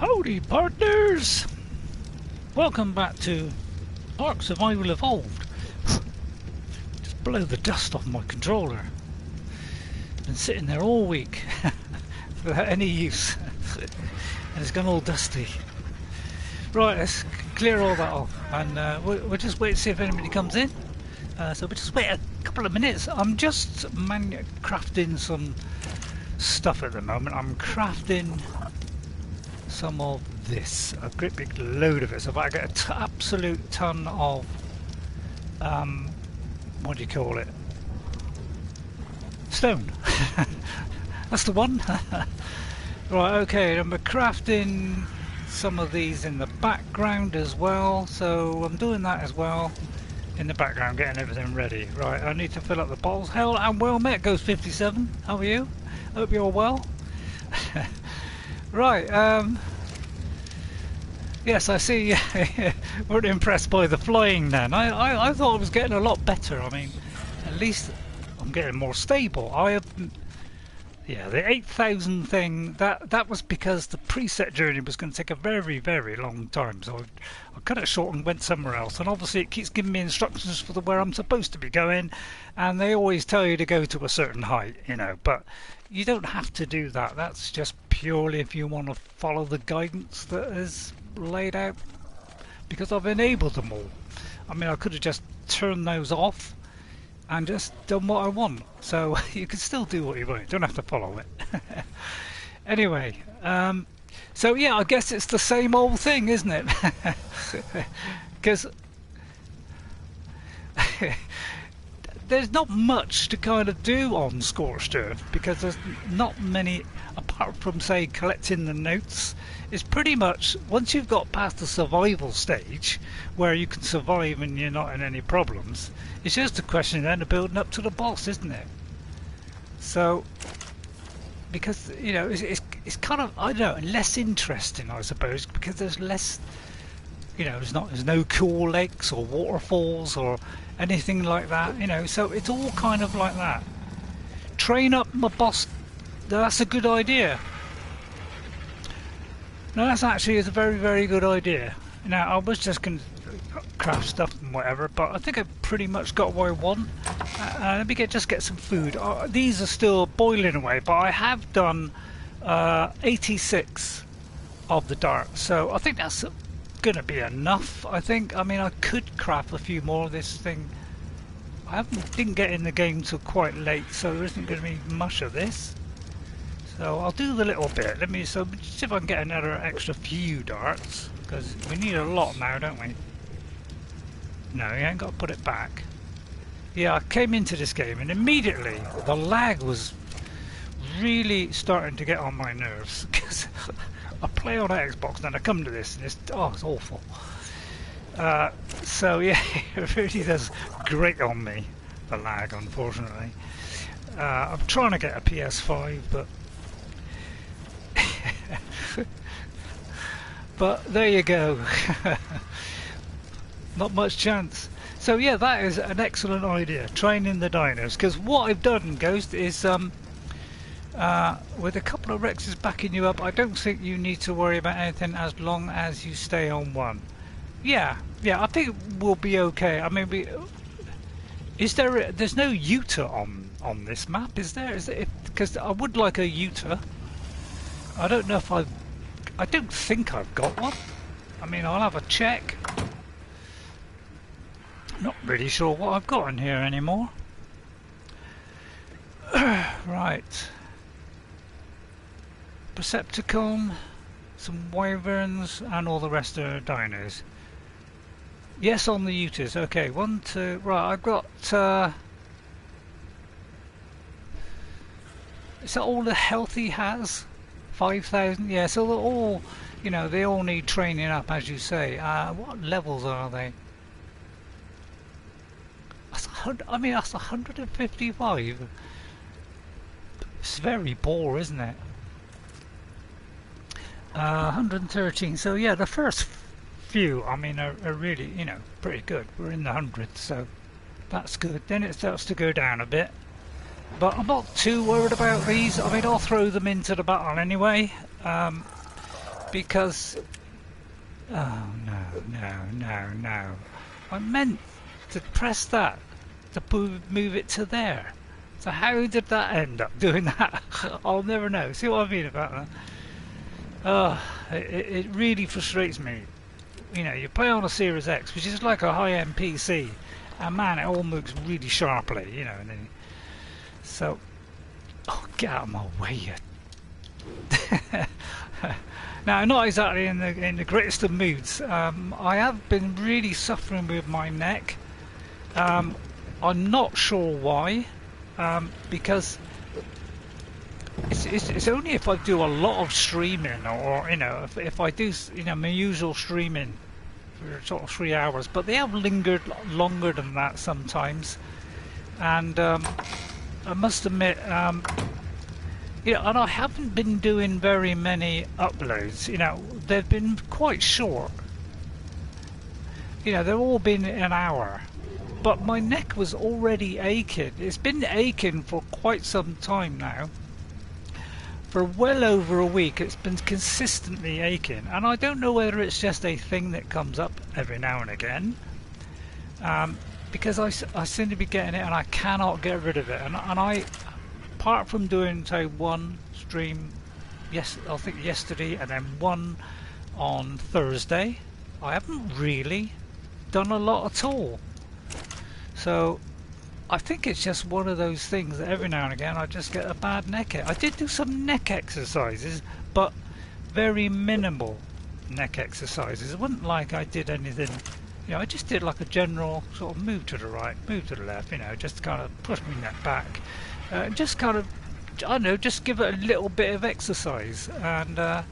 Howdy, partners! Welcome back to Ark Survival Evolved. Just blow the dust off my controller. Been sitting there all week without any use, and it's gone all dusty. Right, let's clear all that off, and we'll just wait to see if anybody comes in. So we'll just wait a couple of minutes. I'm just crafting some stuff at the moment. I'm crafting some of this, a great big load of it. So if I get an absolute ton of what do you call it, stone. That's the one. Right, okay, and we're crafting some of these in the background as well, so I'm doing that as well in the background, getting everything ready. Right, I need to fill up the bottles. Hell, I'm well met, Ghost 57. How are you? Hope you're well. Right, yes, I see. We're impressed by the flying then. I thought it was getting a lot better. I mean, at least I'm getting more stable. Yeah, the 8,000 thing, that was because the preset journey was going to take a very, very long time. So I cut it short and went somewhere else. And obviously it keeps giving me instructions for where I'm supposed to be going. And they always tell you to go to a certain height, you know. But you don't have to do that. That's just purely if you want to follow the guidance that is laid out. Because I've enabled them all. I mean, I could have just turned those off and just done what I want. So you can still do what you want. You don't have to follow it. Anyway, so yeah, I guess it's the same old thing, isn't it? Because there's not much to kind of do on Scorched Earth, because there's not many, apart from say collecting the notes. It's pretty much, once you've got past the survival stage where you can survive and you're not in any problems, it's just a question then of building up to the boss, isn't it? So because, you know, it's kind of, I don't know, less interesting, I suppose, because there's less, you know, there's no cool lakes or waterfalls or anything like that, you know, so it's all kind of like that. Train up my boss, that's a good idea. No, that's actually is a very, very good idea. Now, I was just going to craft stuff and whatever, but I think I pretty much got what I want. Let me just get some food. These are still boiling away, but I have done 86 of the darts, so I think that's going to be enough. I think. I mean, I could craft a few more of this thing. I didn't get in the game till quite late, so there isn't going to be much of this. So I'll do the little bit. Let me see if I can get another extra few darts, because we need a lot now, don't we? No, you ain't got to put it back. Yeah, I came into this game and immediately the lag was really starting to get on my nerves, because I play on Xbox and then I come to this and it's awful. So yeah, it really does grate on me, the lag, unfortunately. I'm trying to get a PS5, but there you go. Not much chance. So yeah, that is an excellent idea, training the dinos, because what I've done, Ghost, is with a couple of Rexes backing you up, I don't think you need to worry about anything as long as you stay on one. Yeah, I think we'll be okay. I mean, there's no Yuta on this map, is there? Because I would like a Yuta. I don't know if I don't think I've got one. I mean, I'll have a check. Not really sure what I've got in here anymore. Right. Percepticon, some wyverns, and all the rest are dinos. Yes, on the Utas. Okay, 1, 2. Right, I've got. Is that all the health he has? 5,000. Yeah, so they're all, you know, they all need training up, as you say. What levels are they? I mean, that's 155. It's very poor, isn't it? 113. So yeah, the first few, I mean, are really, you know, pretty good. We're in the hundreds, so that's good. Then it starts to go down a bit. But I'm not too worried about these. I mean, I'll throw them into the battle anyway. because oh no, I meant to press that to move it to there. So how did that end up doing that? I'll never know. See what I mean about that? Oh, it really frustrates me. You know, you play on a Series X, which is like a high-end PC, and man, it all moves really sharply, you know. And then, so, oh, get out of my way, you. Now, not exactly in the greatest of moods. I have been really suffering with my neck. I'm not sure why, because it's only if I do a lot of streaming, or you know, if I do, you know, my usual streaming for sort of 3 hours, but they have lingered longer than that sometimes, and I must admit, you know, and I haven't been doing very many uploads. You know, they've been quite short. You know, they've all been an hour. But my neck was already aching. It's been aching for quite some time now. For well over a week, it's been consistently aching. And I don't know whether it's just a thing that comes up every now and again. Because I seem to be getting it and I cannot get rid of it. And I, apart from doing, say, one stream, yes, I think yesterday, and then one on Thursday, I haven't really done a lot at all. So I think it's just one of those things that every now and again I just get a bad neck ache. I did do some neck exercises, but very minimal neck exercises. It wasn't like I did anything, you know, I just did like a general sort of move to the right, move to the left, you know, just kind of push my neck back. Just kind of, I don't know, just give it a little bit of exercise. And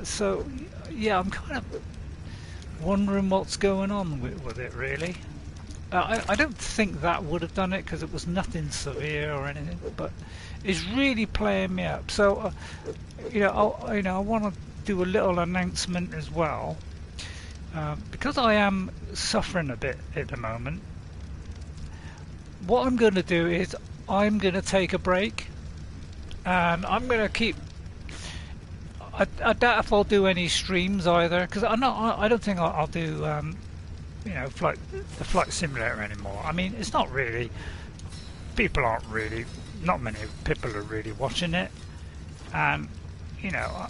so, yeah, I'm kind of wondering what's going on with it, really. I don't think that would have done it because it was nothing severe or anything, but it's really playing me up. So, you know, I want to do a little announcement as well, because I am suffering a bit at the moment. What I'm going to do is I'm going to take a break, and I'm going to keep. I doubt if I'll do any streams either, because I don't think I'll do you know, the flight simulator anymore. I mean, it's not really. People aren't really. Not many people are really watching it, and you know,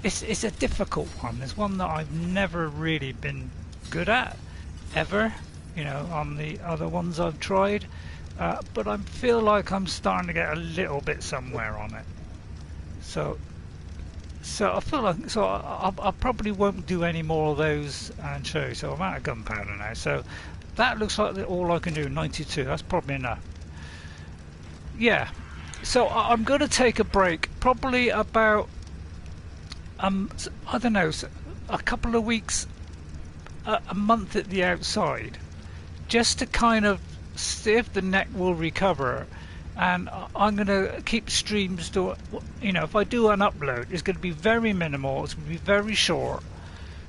it's a difficult one. It's one that I've never really been good at ever. You know, on the other ones I've tried, but I feel like I'm starting to get a little bit somewhere on it. So I feel like I probably won't do any more of those and show you. So I'm out of gunpowder now. So that looks like all I can do. 92. That's probably enough. Yeah. So I'm going to take a break. Probably about I don't know, a couple of weeks, a month at the outside, just to kind of see if the neck will recover. And I'm going to keep streams to, you know, if I do an upload, it's going to be very minimal, it's going to be very short,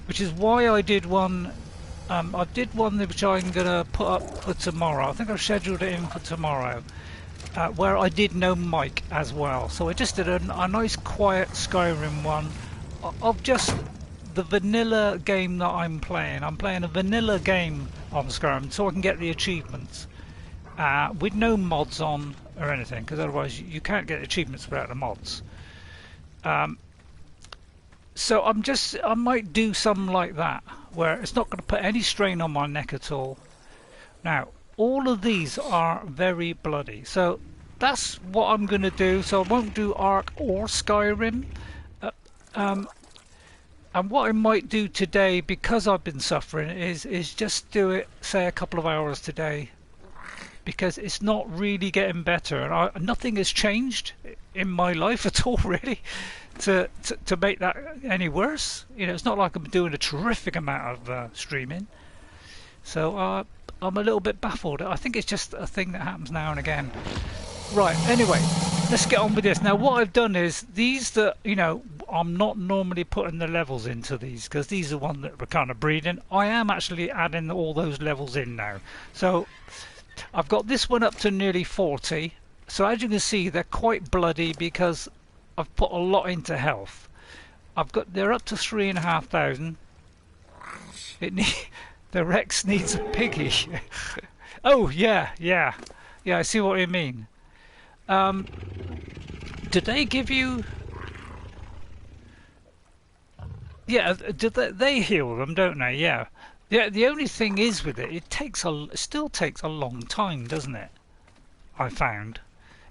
which is why I did one, which I'm going to put up for tomorrow. I think I've scheduled it in for tomorrow, where I did no mic as well. So I just did a nice quiet Skyrim one of just the vanilla game that I'm playing. I'm playing a vanilla game on Skyrim so I can get the achievements. With no mods on or anything, because otherwise you can't get achievements without the mods. So I might do something like that, where it's not going to put any strain on my neck at all. Now, all of these are very bloody, so that's what I'm going to do. So I won't do Ark or Skyrim. And what I might do today, because I've been suffering, is just do it, say, a couple of hours today, because it's not really getting better, and nothing has changed in my life at all, really, to make that any worse. You know, it's not like I'm doing a terrific amount of streaming, so I'm a little bit baffled. I think it's just a thing that happens now and again. Right, anyway, let's get on with this. Now, what I've done is, these that, you know, I'm not normally putting the levels into these, because these are ones that were kind of breeding. I am actually adding all those levels in now. So I've got this one up to nearly 40. So as you can see, they're quite bloody, because I've put a lot into health. They're up to 3,500. The Rex needs a piggy. Oh yeah. I see what you mean. Did they give you? Yeah, they heal them, don't they? Yeah. The only thing is with it, it still takes a long time, doesn't it? I found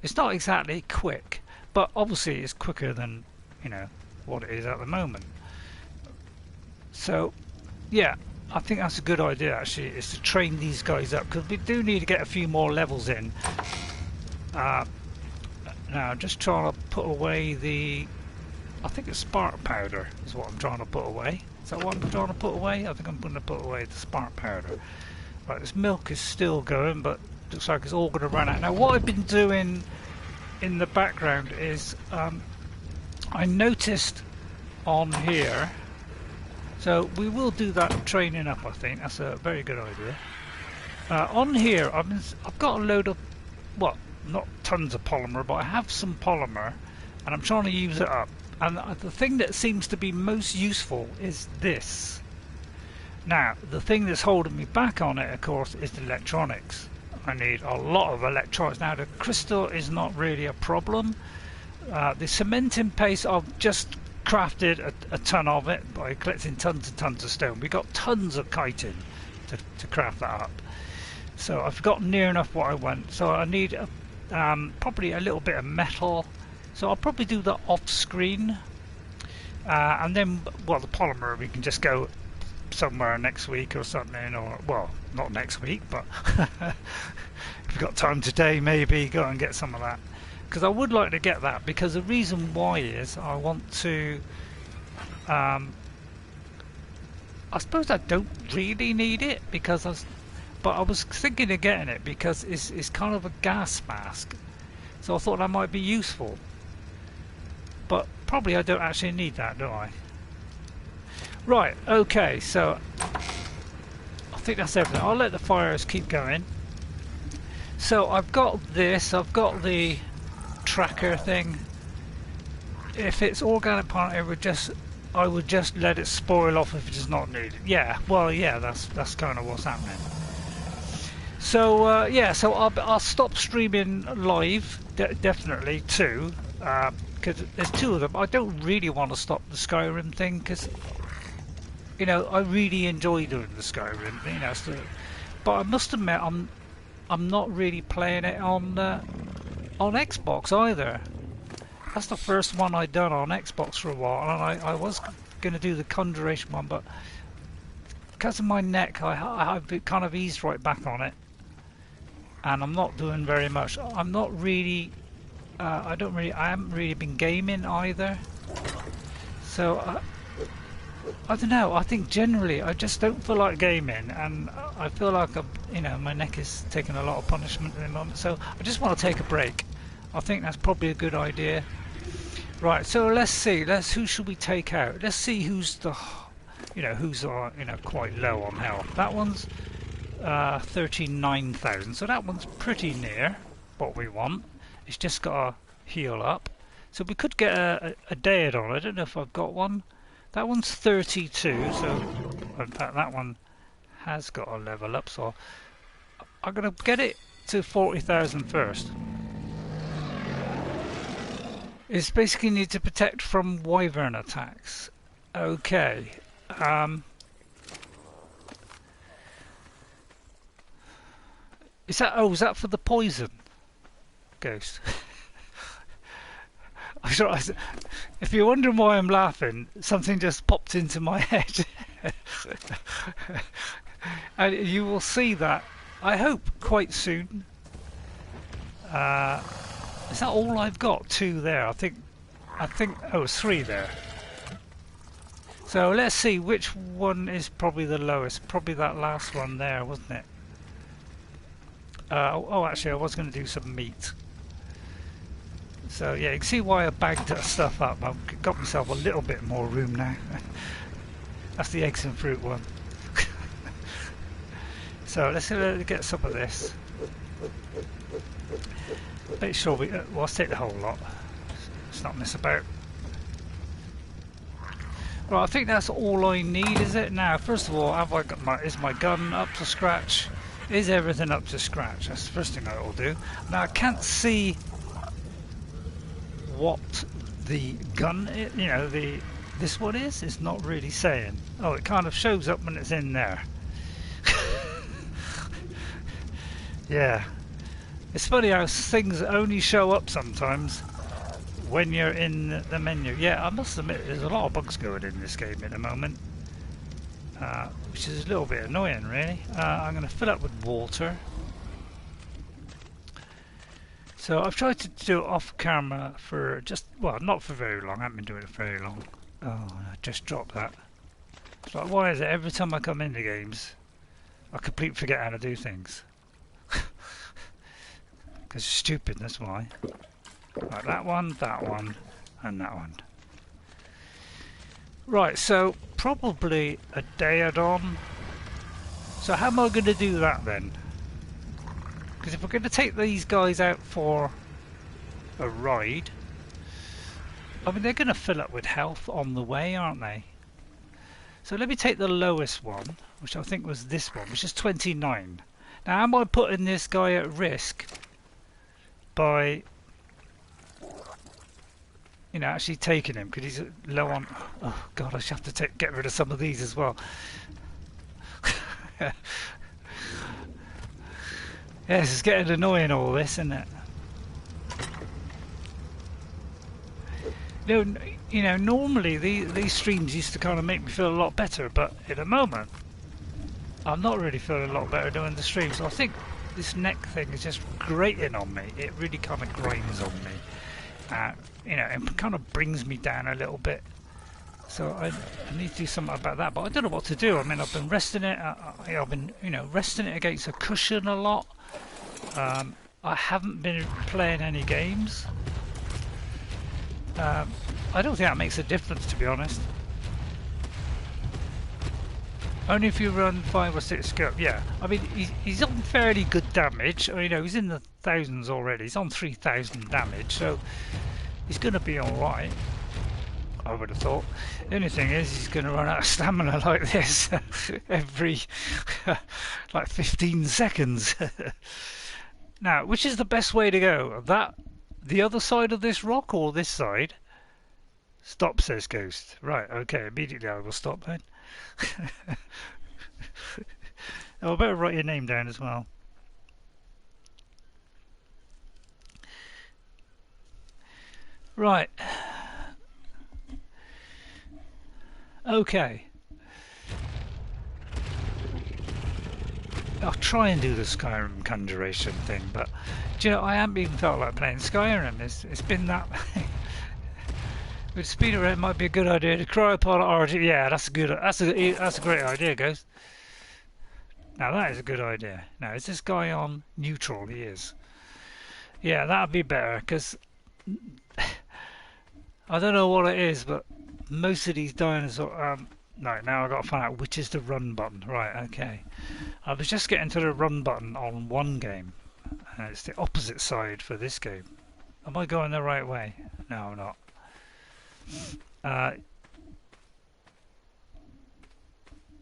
it's not exactly quick, but obviously it's quicker than what it is at the moment. So yeah, I think that's a good idea actually, is to train these guys up, because we do need to get a few more levels in. Now I'm just trying to put away I think it's spark powder is what I'm trying to put away. Is that what I'm trying to put away? I think I'm going to put away the spark powder. Right, this milk is still going, but looks like it's all going to run out. Now what I've been doing in the background is I noticed on here, so we will do that training up, I think. That's a very good idea. On here I've got a load of, well, not tons of polymer, but I have some polymer and I'm trying to use it up. And the thing that seems to be most useful is this. Now, the thing that's holding me back on it, of course, is the electronics. I need a lot of electronics. Now, the crystal is not really a problem. The cementing paste, I've just crafted a ton of it by collecting tons and tons of stone. We got tons of chitin to craft that up. So I've got near enough what I want. So I need probably a little bit of metal. So I'll probably do that off screen, and then, well, the polymer we can just go somewhere next week or something, or, well, not next week, but if we've got time today, maybe go and get some of that, because I would like to get that, because the reason why is I want to, I suppose I don't really need it, because but I was thinking of getting it because it's kind of a gas mask, so I thought that might be useful. But probably I don't actually need that, do I? Right, okay, so I think that's everything. I'll let the fires keep going. So I've got this, I've got the tracker thing. If it's organic part, I would just let it spoil off if it is not needed. Yeah, well, yeah, that's kind of what's happening. So yeah, so I'll stop streaming live, definitely too. Because there's two of them. I don't really want to stop the Skyrim thing, because I really enjoy doing the Skyrim, so, but I must admit I'm not really playing it on Xbox either. That's the first one I'd done on Xbox for a while, and I was going to do the Conjuration one, but because of my neck I've kind of eased right back on it, and I'm not doing very much. I'm not really I haven't really been gaming either, so I don't know. I think generally I just don't feel like gaming, and I feel like my neck is taking a lot of punishment at the moment, so I just want to take a break. I think that's probably a good idea. Right, so let's see. Who should we take out? Let's see who's who's quite low on health. That one's 39,000, so that one's pretty near what we want. It's just got to heal up. So we could get a dead on. I don't know if I've got one. That one's 32, so in fact that one has got a level up, so I'm going to get it to 40,000 first. It's basically need to protect from wyvern attacks. Okay. Is that for the poison? Ghost. If you're wondering why I'm laughing, something just popped into my head. And you will see that, I hope, quite soon. Is that all I've got? 2 there. I think oh, it's 3 there. So let's see which one is probably the lowest. Probably that last one there, wasn't it? Oh, actually I was going to do some meat. So yeah, you can see why I bagged that stuff up. I've got myself a little bit more room now. That's the eggs and fruit one. So let's get some of this. Make sure let's take the whole lot. Let's not mess about. Right, I think that's all I need, is it? Now, first of all, have I got is my gun up to scratch? Is everything up to scratch? That's the first thing I will do. Now, I can't see what the gun is, you know, this one is. It's not really saying. Oh, it kind of shows up when it's in there. Yeah. It's funny how things only show up sometimes when you're in the menu. Yeah, I must admit there's a lot of bugs going in this game at the moment, which is a little bit annoying, really. I'm going to fill up with water. So I've tried to do it off camera for just, well, not for very long. I haven't been doing it for very long. Oh, I just dropped that. It's like, why is it every time I come into games, I completely forget how to do things? Because it's stupid, that's why. Right, that one, and that one. Right, so probably a day add-on. So how am I going to do that then? Because if we're going to take these guys out for a ride, I mean, they're going to fill up with health on the way, aren't they? So let me take the lowest one, which I think was this one, which is 29. Now, am I putting this guy at risk by, you know, actually taking him because he's low on? Oh God, I should have to get rid of some of these as well. Yes, it's getting annoying, all this, isn't it? You know, normally these streams used to kind of make me feel a lot better, but at the moment, I'm not really feeling a lot better doing the stream. So I think this neck thing is just grating on me. It really kind of grinds on me. You know, it kind of brings me down a little bit. So I need to do something about that. But I don't know what to do. I mean, I've been resting it. I've been, you know, resting it against a cushion a lot. I haven't been playing any games. I don't think that makes a difference, to be honest. Only if you run 5 or 6 scope. Yeah, I mean, he's on fairly good damage. You know, he's in the thousands already. He's on 3,000 damage, so he's going to be alright, I would have thought. The only thing is, he's going to run out of stamina like this every like 15 seconds. Now, which is the best way to go? The other side of this rock or this side? Stop, says Ghost. Right, okay, immediately I will stop then. Oh, I better write your name down as well. Right. Okay. I'll try and do the Skyrim conjuration thing, but do you know, I haven't even felt like playing Skyrim. It's been that. With speed around, it might be a good idea to cryopod RG. Yeah, that's a great idea, Ghost. Now that is a good idea. Now is this guy on neutral? He is. Yeah, that'd be better because I don't know what it is, but most of these dinosaurs. No, now I've got to find out which is the run button. Right, okay. I was just getting to the run button on one game, and it's the opposite side for this game. Am I going the right way? No, I'm not.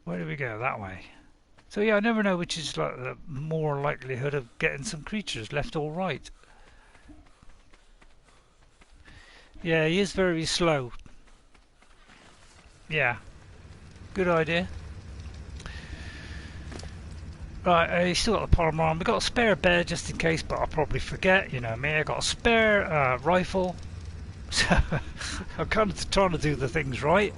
Where do we go? That way. So yeah, I never know which is like the more likelihood of getting some creatures, left or right. Yeah, he is very slow. Yeah, good idea. Right, he's still got the polymer on. We've got a spare bed just in case, but I'll probably forget, you know me. I've got a spare rifle. So I'm kind of trying to do the things right.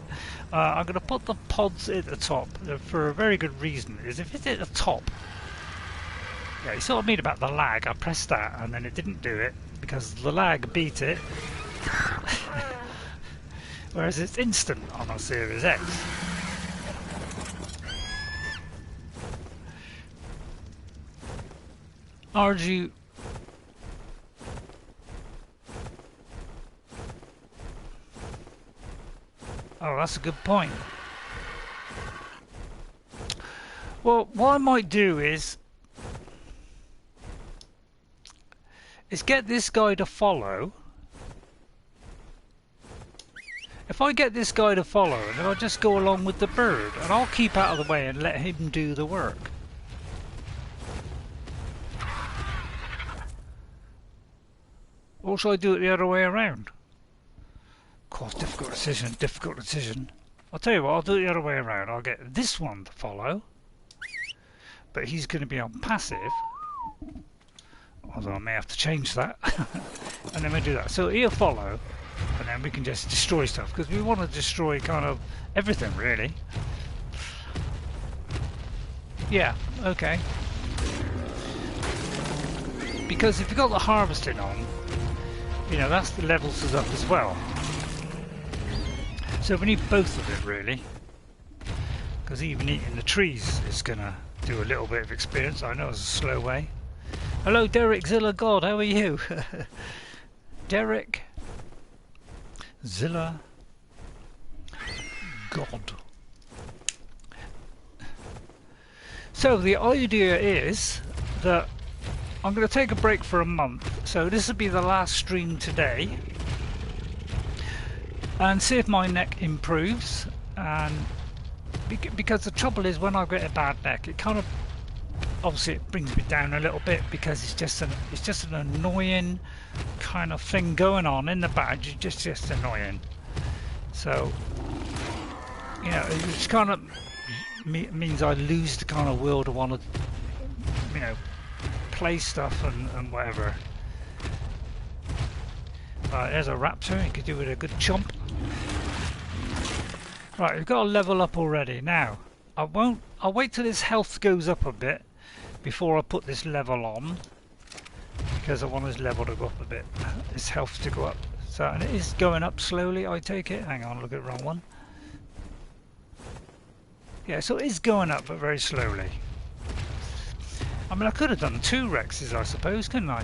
I'm going to put the pods at the top for a very good reason. Is if it's at the top, yeah, you saw what I mean about the lag. I pressed that and then it didn't do it because the lag beat it. Whereas it's instant on a Series X. RG. Oh, that's a good point. Well, what I might do is get this guy to follow, If I get this guy to follow, then I'll just go along with the bird, and I'll keep out of the way and let him do the work. Or shall I do it the other way around? Of course, difficult decision, difficult decision. I'll tell you what, I'll do it the other way around. I'll get this one to follow, but he's going to be on passive. Although I may have to change that. And then we do that. So he'll follow, and then we can just destroy stuff, because we want to destroy kind of everything, really. Yeah, okay. Because if you've got the harvesting on, you know, that's the levels us up as well. So we need both of it, really. Because even eating the trees is going to do a little bit of experience. I know it's a slow way. Hello, Derek Zilla God, how are you? Derek Zilla God. So the idea is that I'm going to take a break for a month, so this will be the last stream today, and see if my neck improves. And because the trouble is, when I get a bad neck, it kind of, obviously it brings me down a little bit, because it's just an annoying kind of thing going on in the badge. It's just annoying. So, you know, it kind of means I lose the kind of will to want to, you know, play stuff and whatever. Right, there's a raptor. You could do with a good chomp. Right, we've got to level up already. Now, I'll wait till his health goes up a bit before I put this level on, because I want his level to go up a bit, his health to go up. So, and it is going up slowly, I take it. Hang on, look at the wrong one. Yeah, so it is going up, but very slowly. I mean, I could have done 2 Rexes, I suppose, couldn't I?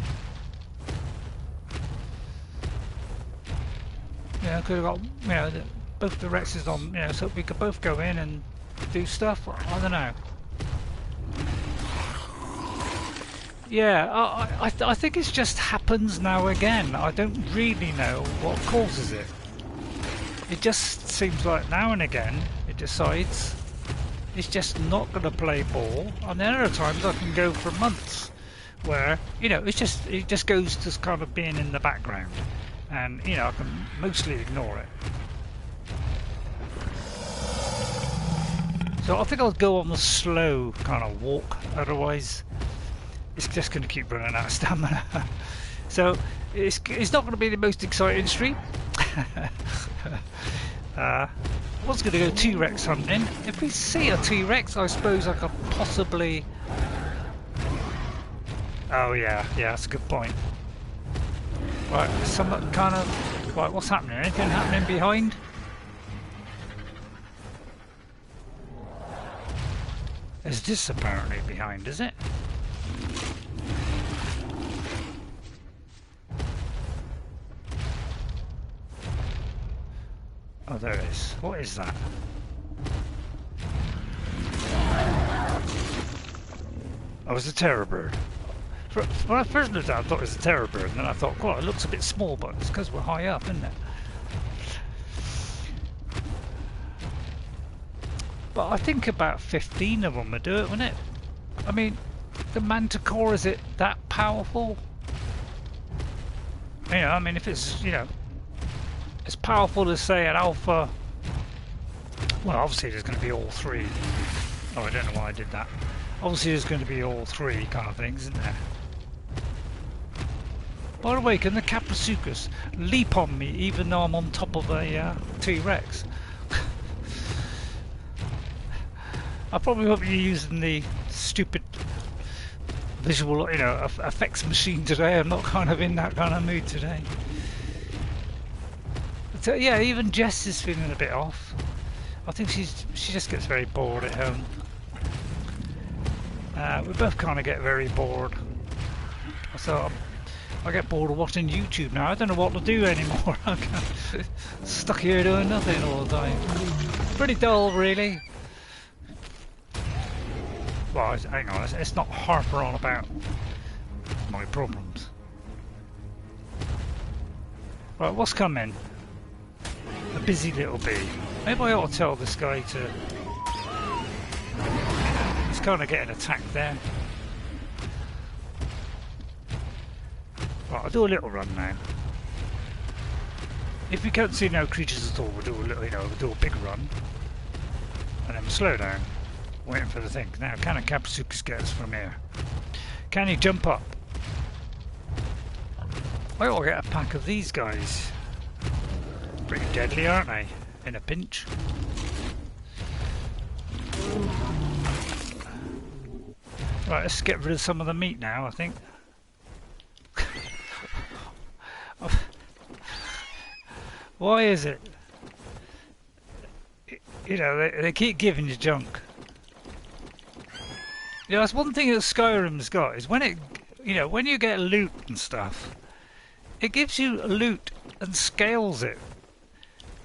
Yeah, I could have got, you know, both the Rexes on, you know, so we could both go in and do stuff. I don't know. Yeah, I think it just happens now again. I don't really know what causes it. It just seems like now and again it decides it's just not going to play ball, and then other times I can go for months where, you know, it just goes to kind of being in the background, and, you know, I can mostly ignore it. So I think I'll go on the slow kind of walk, otherwise it's just going to keep running out of stamina. So it's not going to be the most exciting stream. I was going to go T-Rex hunting. If we see a T-Rex, I suppose I could possibly... Oh yeah, that's a good point. Right, some kind of... Right, what's happening? Anything happening behind? Is this apparently behind, is it? Oh, there it is. What is that? Oh, it's a terror bird. When I first looked at it, I thought it was a terror bird, and then I thought, well, it looks a bit small, but it's because we're high up, isn't it? But I think about 15 of them would do it, wouldn't it? I mean, the Manticore, is it that powerful? You know, I mean, if it's, you know, as powerful as, say, an Alpha... Well, obviously there's going to be all 3. Oh, I don't know why I did that. Obviously there's going to be all 3 kind of things, isn't there? By the way, can the Caprasuchus leap on me even though I'm on top of a T-Rex? I probably won't be using the stupid visual, you know, effects machine today. I'm not kind of in that kind of mood today. So yeah, even Jess is feeling a bit off. I think she just gets very bored at home. We both kind of get very bored. So I get bored of watching YouTube now. I don't know what to do anymore. I'm stuck here doing nothing all the time. Pretty dull, really. Well, hang on, let's not harper on about my problems. Right, what's coming? The busy little bee. Maybe I ought to tell this guy to... He's kind of getting attacked there. Right, I'll do a little run now. If we can't see no creatures at all, we'll do a little, we'll do a big run. And then we'll slow down, waiting for the thing. Now, can a Capsucus get us from here? Can he jump up? I ought to get a pack of these guys. Pretty deadly, aren't they? In a pinch. Right, let's get rid of some of the meat now, I think. Why is it? You know, they keep giving you junk. You know, that's one thing that Skyrim's got, is when it, when you get loot and stuff, it gives you loot and scales it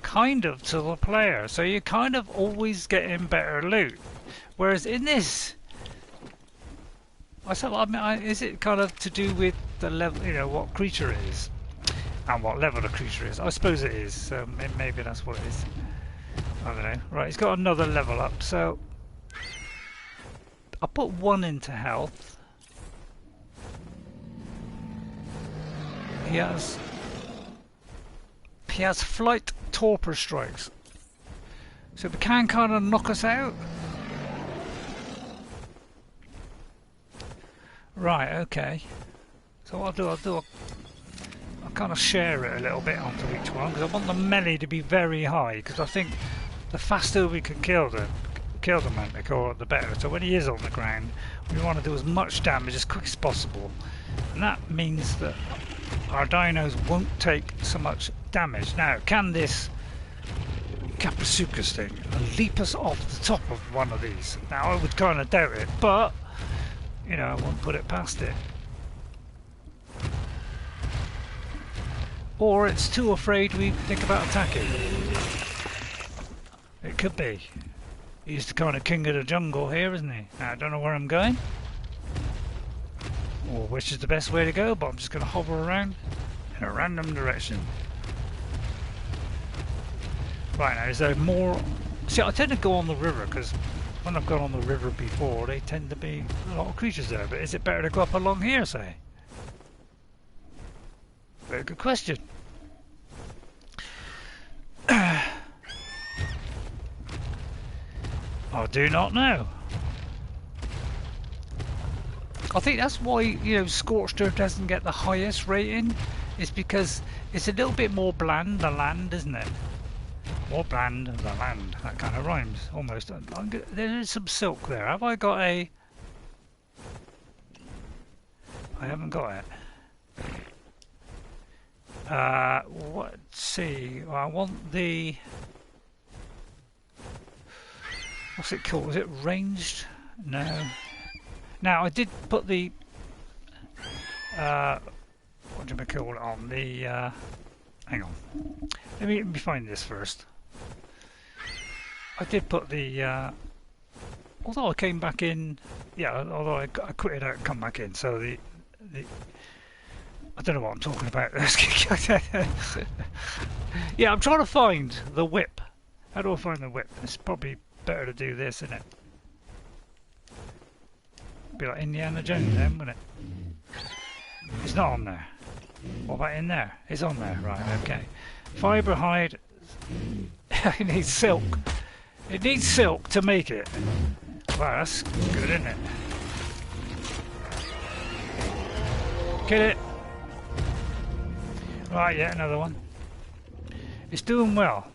kind of to the player, so you're kind of always getting better loot. Whereas in this, is it kind of to do with the level, what creature it is? And what level the creature is. I suppose it is, so maybe that's what it is. I don't know. Right, he's got another level up, so I'll put 1 into health. He has flight torpor strikes, so if it can kind of knock us out. Right, okay. So what I'll do I'll kind of share it a little bit onto each one, because I want the melee to be very high, because I think the faster we can kill the Manticore, the better. So when he is on the ground, we want to do as much damage as quick as possible, and that means that our dinos won't take so much damage. Now, can this Capsucus thing leap us off the top of one of these? Now, I would kind of doubt it, but I won't put it past it. Or it's too afraid we think about attacking. It could be. He's the kind of king of the jungle here, isn't he? Now, I don't know where I'm going, or which is the best way to go, but I'm just going to hover around in a random direction. Right, now, is there more? See, I tend to go on the river, because when I've gone on the river before, they tend to be a lot of creatures there. But is it better to go up along here, say? Very good question. I do not know. I think that's why, Scorched Earth doesn't get the highest rating, is because it's a little bit more bland, the land, isn't it? More bland, the land. That kind of rhymes, almost. There is some silk there. Have I got a... I haven't got it. Let's see. I want the... What's it called? Is it ranged? No. Now, I did put the... what do I call it on? The... hang on. Let me find this first. I did put the... although I came back in... Yeah, although I quitted out and come back in, so the I don't know what I'm talking about. Yeah, I'm trying to find the whip. How do I find the whip? It's probably better to do this, isn't it? Be like Indiana Jones then, wouldn't it? It's not on there. What about in there? It's on there, right, okay. Fibre hide. It needs silk. It needs silk to make it. Wow, that's good, isn't it? Kill it. Right, yeah, another one. It's doing well.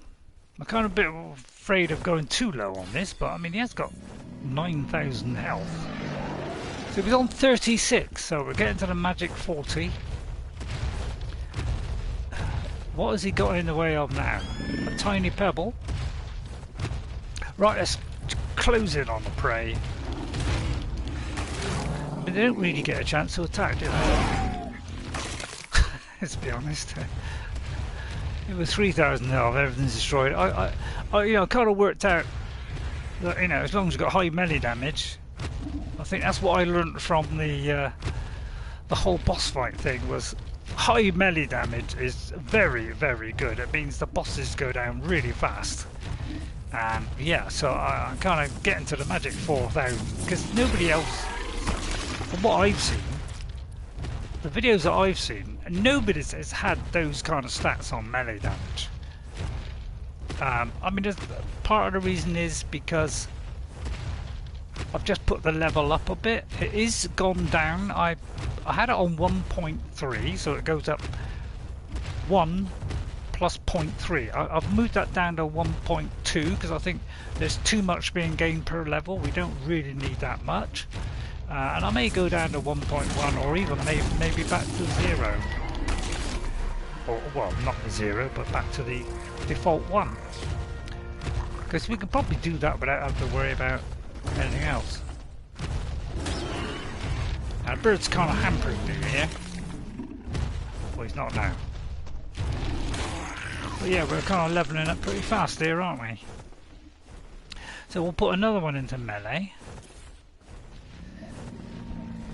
I'm kind of a bit afraid of going too low on this, but I mean, he has got 9,000 health. So he's on 36, so we're getting to the magic 40. What has he got in the way of now? A tiny pebble. Right, let's close in on the prey. But they don't really get a chance to attack, do they? Let's be honest. It was 3,000 health, everything's destroyed. I kind of worked out that, as long as you've got high melee damage, I think that's what I learned from the whole boss fight thing, was high melee damage is very, very good. It means the bosses go down really fast. And yeah, so I'm kind of getting to the magic 4,000 because nobody else, from what I've seen, the videos that I've seen, nobody has had those kind of stats on melee damage. I mean, part of the reason is because I've just put the level up a bit. It is gone down. I had it on 1.3, so it goes up 1 plus 0.3. I've moved that down to 1.2 because I think there's too much being gained per level. We don't really need that much. And I may go down to 1.1 or even maybe back to 0. Or, well, not the 0, but back to the default 1. Because we can probably do that without having to worry about anything else. Now, the bird's kind of hampered me here. Well, he's not now. But yeah, we're kind of levelling up pretty fast here, aren't we? So we'll put another one into melee.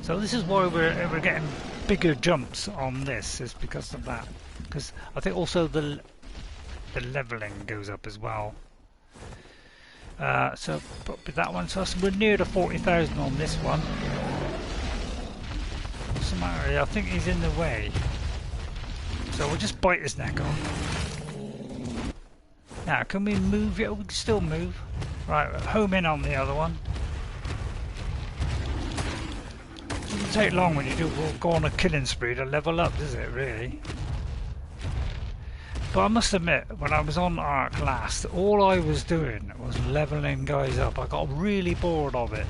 So this is why we're getting bigger jumps on this, is because of that. Because I think also the leveling goes up as well. So probably that one. So we're near the 40,000 on this one. What's the matter? I think he's in the way. So we'll just bite his neck off. Now, can we move? Yeah, we can still move. Right, home in on the other one. It doesn't take long when you do go on a killing spree to level up, does it, really? But I must admit, when I was on Ark last, all I was doing was leveling guys up. I got really bored of it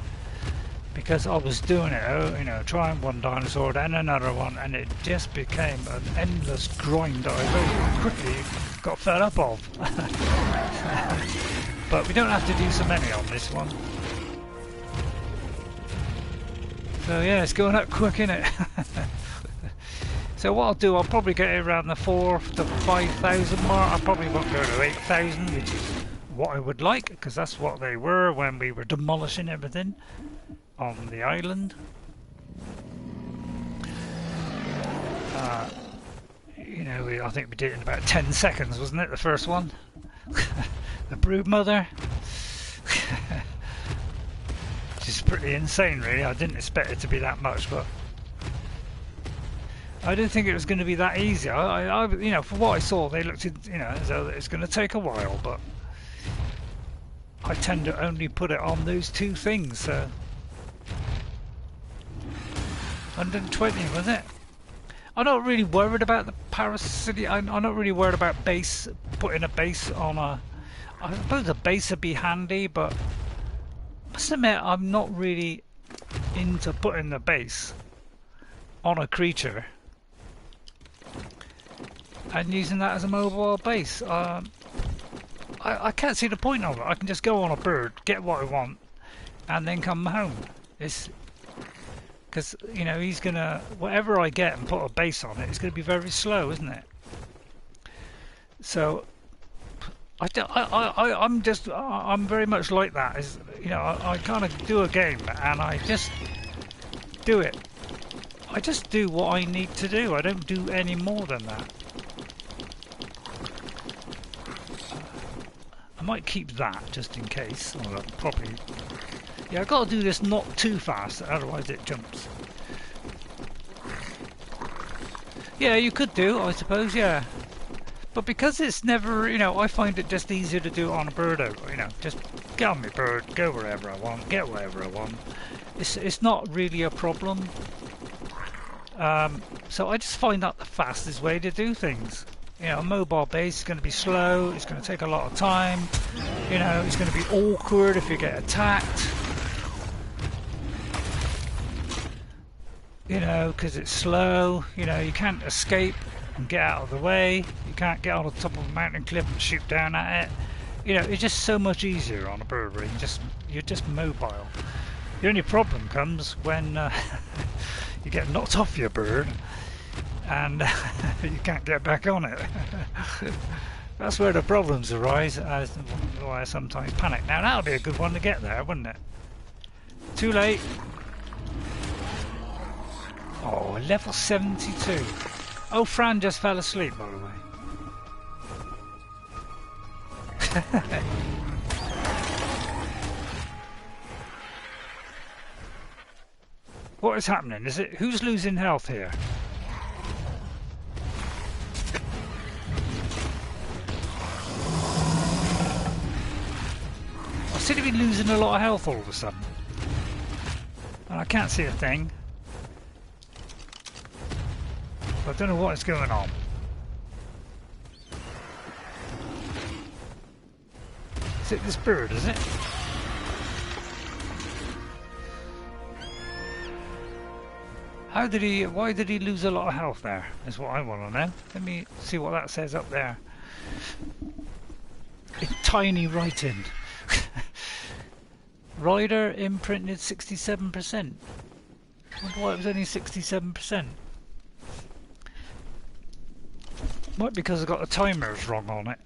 because I was doing it, you know, trying one dinosaur and another one, and it just became an endless grind that I very quickly got fed up of. But we don't have to do so many on this one. So yeah, it's going up quick, innit? So what I'll do, I'll probably get it around the 4,000 to 5,000 mark. I probably won't go to 8,000, which is what I would like, because that's what they were when we were demolishing everything on the island. You know, I think we did it in about 10 seconds, wasn't it, the first one? The brood mother. Which is pretty insane, really. I didn't expect it to be that much, but I didn't think it was going to be that easy. I you know, for what I saw, they looked, you know, as though it's going to take a while, but I tend to only put it on those two things. So 120, was it? I'm not really worried about the parasitic. I'm not really worried about putting a base on a. I suppose a base would be handy, but I must admit I'm not really into putting the base on a creature and using that as a mobile base. I can't see the point of it. I can just go on a bird, get what I want, and then come home. It's because, you know, he's gonna, whatever I get and put a base on it, it's gonna be very slow, isn't it? So I'm very much like that. Is, you know, I kind of do a game and I just do it. I just do what I need to do. I don't do any more than that. I might keep that just in case. Or I'll probably. Yeah, I've got to do this not too fast, otherwise it jumps. Yeah, you could do, I suppose, yeah. But because it's never, you know, I find it just easier to do it on a birdo. You know, just get on my bird, go wherever I want, get whatever I want. It's not really a problem. So I just find that the fastest way to do things. You know, a mobile base is going to be slow, it's going to take a lot of time, you know, it's going to be awkward if you get attacked. You know, because it's slow, you know, you can't escape and get out of the way, you can't get on the top of a mountain cliff and shoot down at it. You know, it's just so much easier on a bird ring, you're just mobile. The only problem comes when you get knocked off your bird and you can't get back on it. That's where the problems arise, why I sometimes panic. Now that would be a good one to get there, wouldn't it? Too late. Oh, level 72. Oh, Fran just fell asleep, by the way. What is happening? Is it who's losing health here? I seem to be losing a lot of health all of a sudden. And I can't see a thing. I don't know what is going on. Is it this bird, is it? How did he, why did he lose a lot of health there? Is what I want to know. Let me see what that says up there. In tiny writing. Rider imprinted 67%. I wonder why it was only 67%. Might be because I got the timers wrong on it.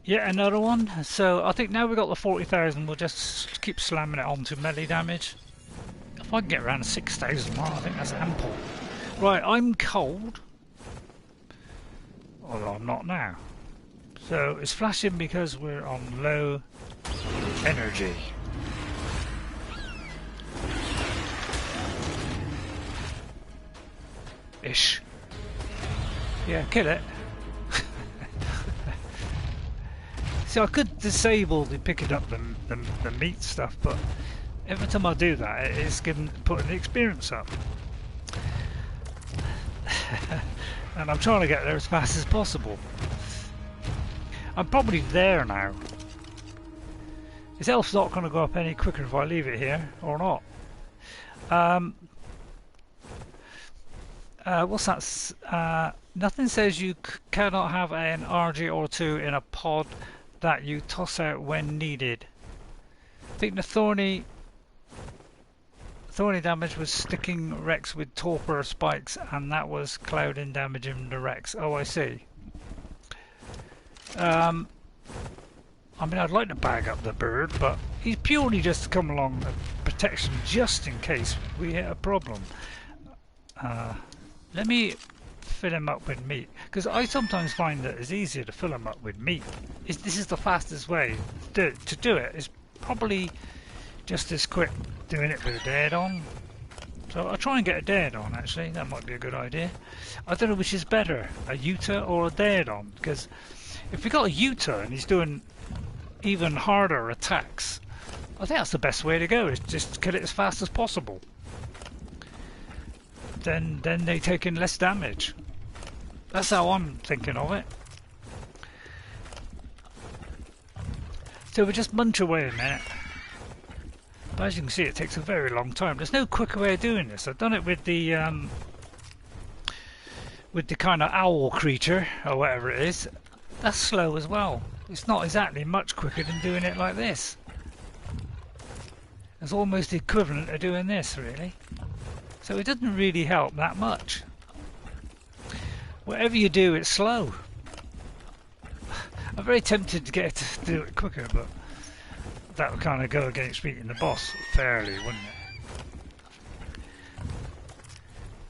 Yet another one. So I think now we've got the 40,000, we'll just keep slamming it onto melee damage. If I can get around 6,000 I think that's ample. Right, I'm cold. Although I'm not now. So it's flashing because we're on low energy. Ish. Yeah, kill it. See, I could disable the picking up the meat stuff, but every time I do that, it's putting the experience up. And I'm trying to get there as fast as possible. I'm probably there now. His health's not going to go up any quicker if I leave it here, or not. What's that? Nothing says you cannot have an RG or two in a pod that you toss out when needed. I think the thorny damage was sticking Rex with torpor spikes, and that was clouding damaging the Rex. Oh, I see. I mean, I'd like to bag up the bird, but he's purely just to come along as protection, just in case we hit a problem. Let me fill him up with meat, because I sometimes find that it's easier to fill him up with meat. This is the fastest way to do it. It's probably just as quick doing it with a dead on. So I'll try and get a dead on, actually. That might be a good idea. I don't know which is better, a Yuta or a dead on, because if we got a Yuta and he's doing even harder attacks, I think that's the best way to go, is just kill it as fast as possible. Then they take in less damage. That's how I'm thinking of it. So we just munch away a minute. But as you can see, it takes a very long time. There's no quicker way of doing this. I've done it with the kind of owl creature or whatever it is. That's slow as well. It's not exactly much quicker than doing it like this. It's almost equivalent to doing this, really. So it doesn't really help that much. Whatever you do, it's slow. I'm very tempted to get it to do it quicker, but that would kind of go against beating the boss fairly, wouldn't it?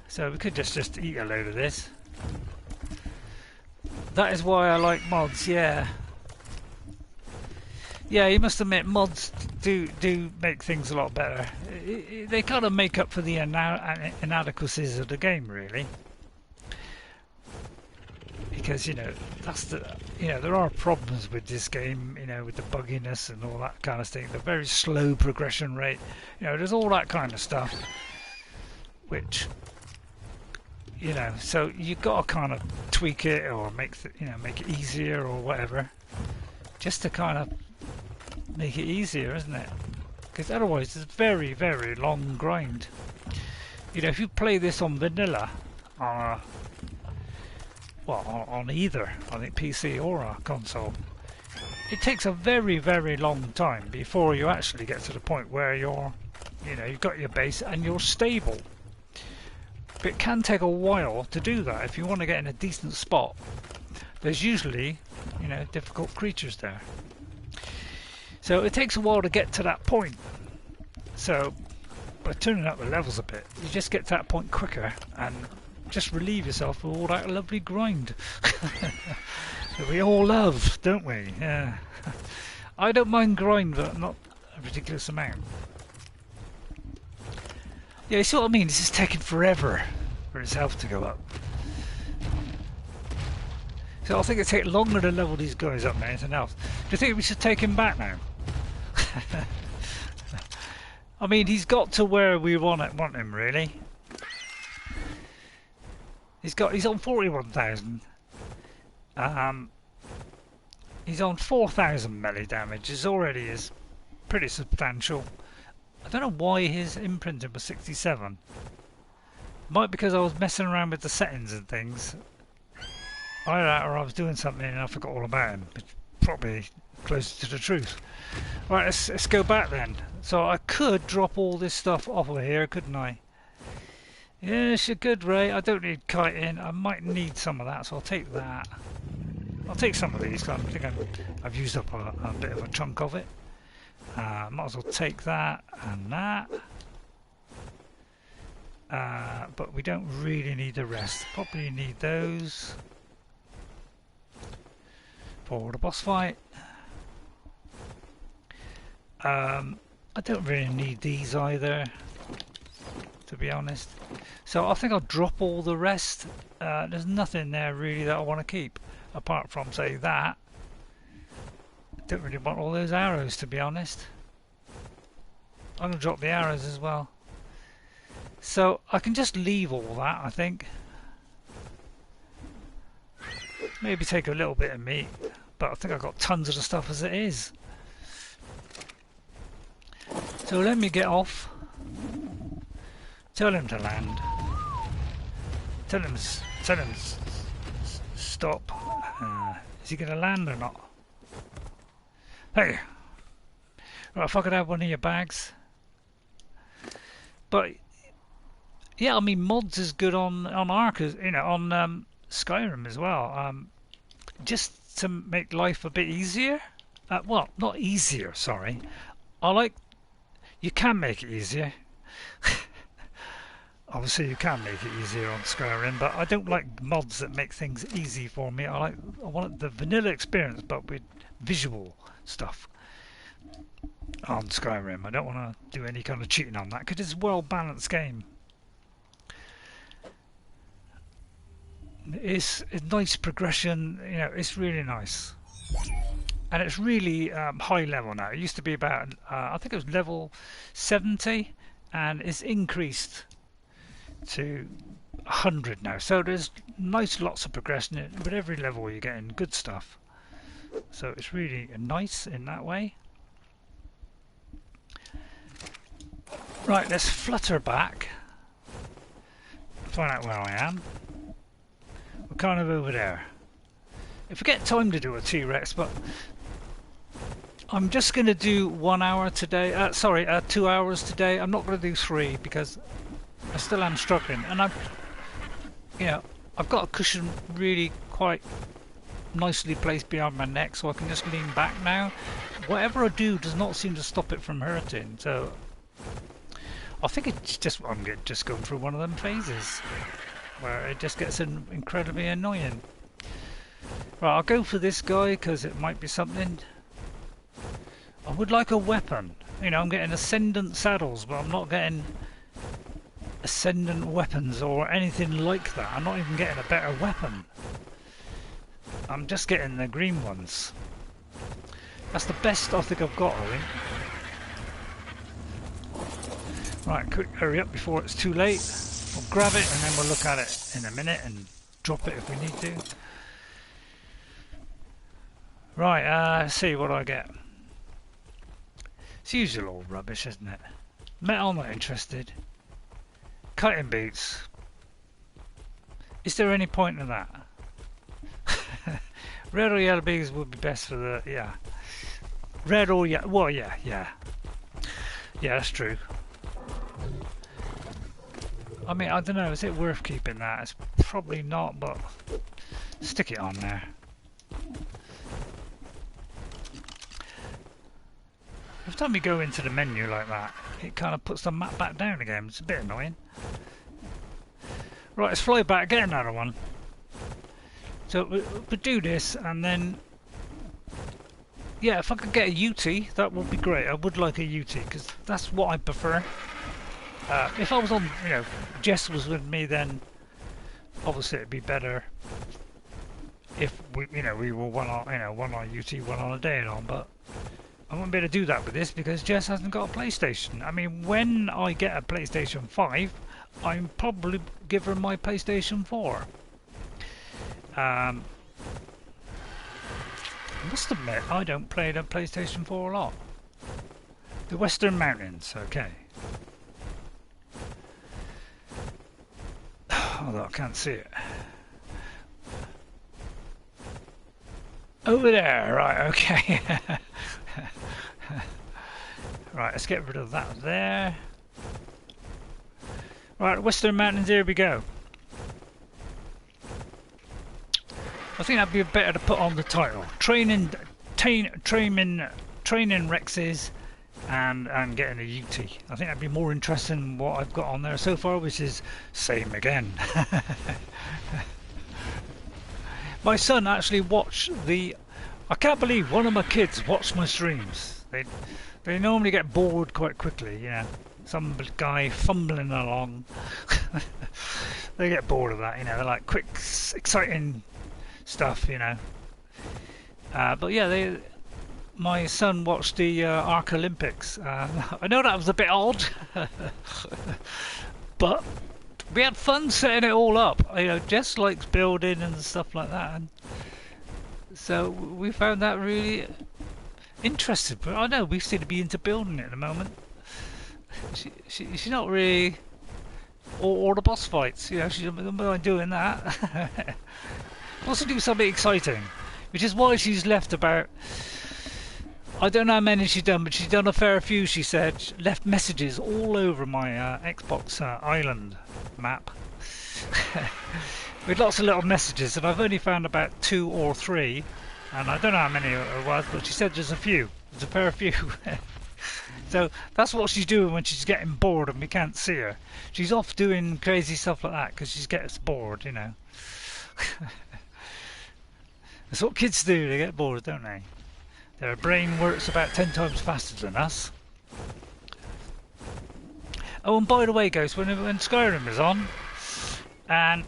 So we could just eat a load of this. That is why I like mods, yeah. Yeah, you must admit, mods do make things a lot better. They kind of make up for the inadequacies of the game, really. Because, you know, there are problems with this game, you know, with the bugginess and all that kind of thing. The very slow progression rate, you know, there's all that kind of stuff. Which, you know, so you've got to kind of tweak it or make it easier or whatever, just to kind of make it easier, isn't it? Because otherwise it's a very, very long grind. You know, if you play this on vanilla, on either, I think PC or a console, it takes a very, very long time before you actually get to the point where you're, you know, you've got your base and you're stable. But it can take a while to do that. If you want to get in a decent spot, there's usually, you know, difficult creatures there. So it takes a while to get to that point. So by turning up the levels a bit, you just get to that point quicker, and just relieve yourself of all that lovely grind that we all love, don't we? Yeah. I don't mind grind, but not a ridiculous amount. Yeah, you see what I mean? This is taking forever for his health to go up. So I think it'd take longer to level these guys up than anything else. Do you think we should take him back now? I mean, he's got to where we want him, really. He's on 41,000. He's on 4,000 melee damage. His already is pretty substantial. I don't know why his imprinting was 67. Might because I was messing around with the settings and things. Either that or I was doing something and I forgot all about him. Which probably closer to the truth. Right, let's go back then. So I could drop all this stuff off of here, couldn't I? Yes, you're good, Ray. I don't need kiting. I might need some of that, so I'll take that. I'll take some of these, because I think I've used up a bit of a chunk of it. Might as well take that and that. But we don't really need the rest. Probably need those for the boss fight. I don't really need these either, to be honest. So I think I'll drop all the rest. There's nothing there really that I want to keep, apart from, say, that. I don't really want all those arrows, to be honest. I'm going to drop the arrows as well. So I can just leave all that, I think. Maybe take a little bit of meat, but I think I've got tons of the stuff as it is. So let me get off. Tell him to land. Tell him stop. Is he going to land or not? Hey! Right, if I could have one of your bags. But yeah, I mean, mods is good on Ark, you know, on Skyrim as well. Just to make life a bit easier. Well, not easier. Sorry. You can make it easier. Obviously, you can make it easier on Skyrim, but I don't like mods that make things easy for me. I want the vanilla experience, but with visual stuff on Skyrim. I don't want to do any kind of cheating on that because it's a well-balanced game. It's a nice progression. You know, it's really nice. And it's really high level now. It used to be about, I think it was level 70, and it's increased to 100 now. So there's lots of progression. With every level you're getting good stuff. So it's really nice in that way. Right, let's flutter back. Find out where I am. We're kind of over there. If we get time to do a T-Rex, but I'm just going to do 1 hour today. 2 hours today. I'm not going to do 3 because I still am struggling, and I've got a cushion really quite nicely placed behind my neck, so I can just lean back now. Whatever I do does not seem to stop it from hurting. So I think it's just just going through one of them phases where it just gets incredibly annoying. Right, I'll go for this guy because it might be something. I would like a weapon. You know, I'm getting ascendant saddles, but I'm not getting ascendant weapons or anything like that. I'm not even getting a better weapon. I'm just getting the green ones. That's the best I think I've got, I think. Right, quick, hurry up before it's too late. We'll grab it and then we'll look at it in a minute and drop it if we need to. Right, let's see what I get. It's usual old rubbish, isn't it? Metal, not interested. Cutting boots. Is there any point in that? Red or yellow bees would be best for the, yeah. Red or yellow, well, yeah. Yeah, that's true. I mean, I don't know, is it worth keeping that? It's probably not, but stick it on there. Every time you go into the menu like that, it kind of puts the map back down again. It's a bit annoying. Right, let's fly back, get another one. So we'll do this, and then... Yeah, if I could get a Yuta, that would be great. I would like a Yuta, because that's what I prefer. If I was on, you know, Jess was with me, then obviously it'd be better if we, you know, we were one on, you know, one on Yuta, one on a day and on. But I won't be able to do that with this because Jess hasn't got a PlayStation. I mean, when I get a PlayStation 5, I'm probably give her my PlayStation 4. I must admit, I don't play the PlayStation 4 a lot. The Western Mountains, okay. Although I can't see it. Over there, right, okay. Right, let's get rid of that there. Right, Western Mountains, here we go. I think that'd be better to put on the title. Training Rexes and getting a Yuta. I think that'd be more interesting than what I've got on there so far, which is same again. My son actually watched the... I can't believe one of my kids watched my streams. They normally get bored quite quickly, you know. Some guy fumbling along. They get bored of that, you know. They like quick, exciting stuff, you know. But yeah, my son watched the Ark Olympics. I know that was a bit odd, but we had fun setting it all up. You know, Jess likes building and stuff like that, and so we found that really interesting. But I know we seem to be into building it at the moment. She's not really, or the boss fights. You know, she doesn't mind doing that. Wants to do something exciting, which is why she's left about, I don't know how many she's done, but she's done a fair few. She said she left messages all over my Xbox island map with lots of little messages, and I've only found about 2 or 3, and I don't know how many it was, but she said there's a few. There's a fair few. So that's what she's doing when she's getting bored and we can't see her. She's off doing crazy stuff like that because she gets bored, you know. That's what kids do, they get bored, don't they? Their brain works about 10 times faster than us. Oh, and by the way, guys, when Skyrim is on, and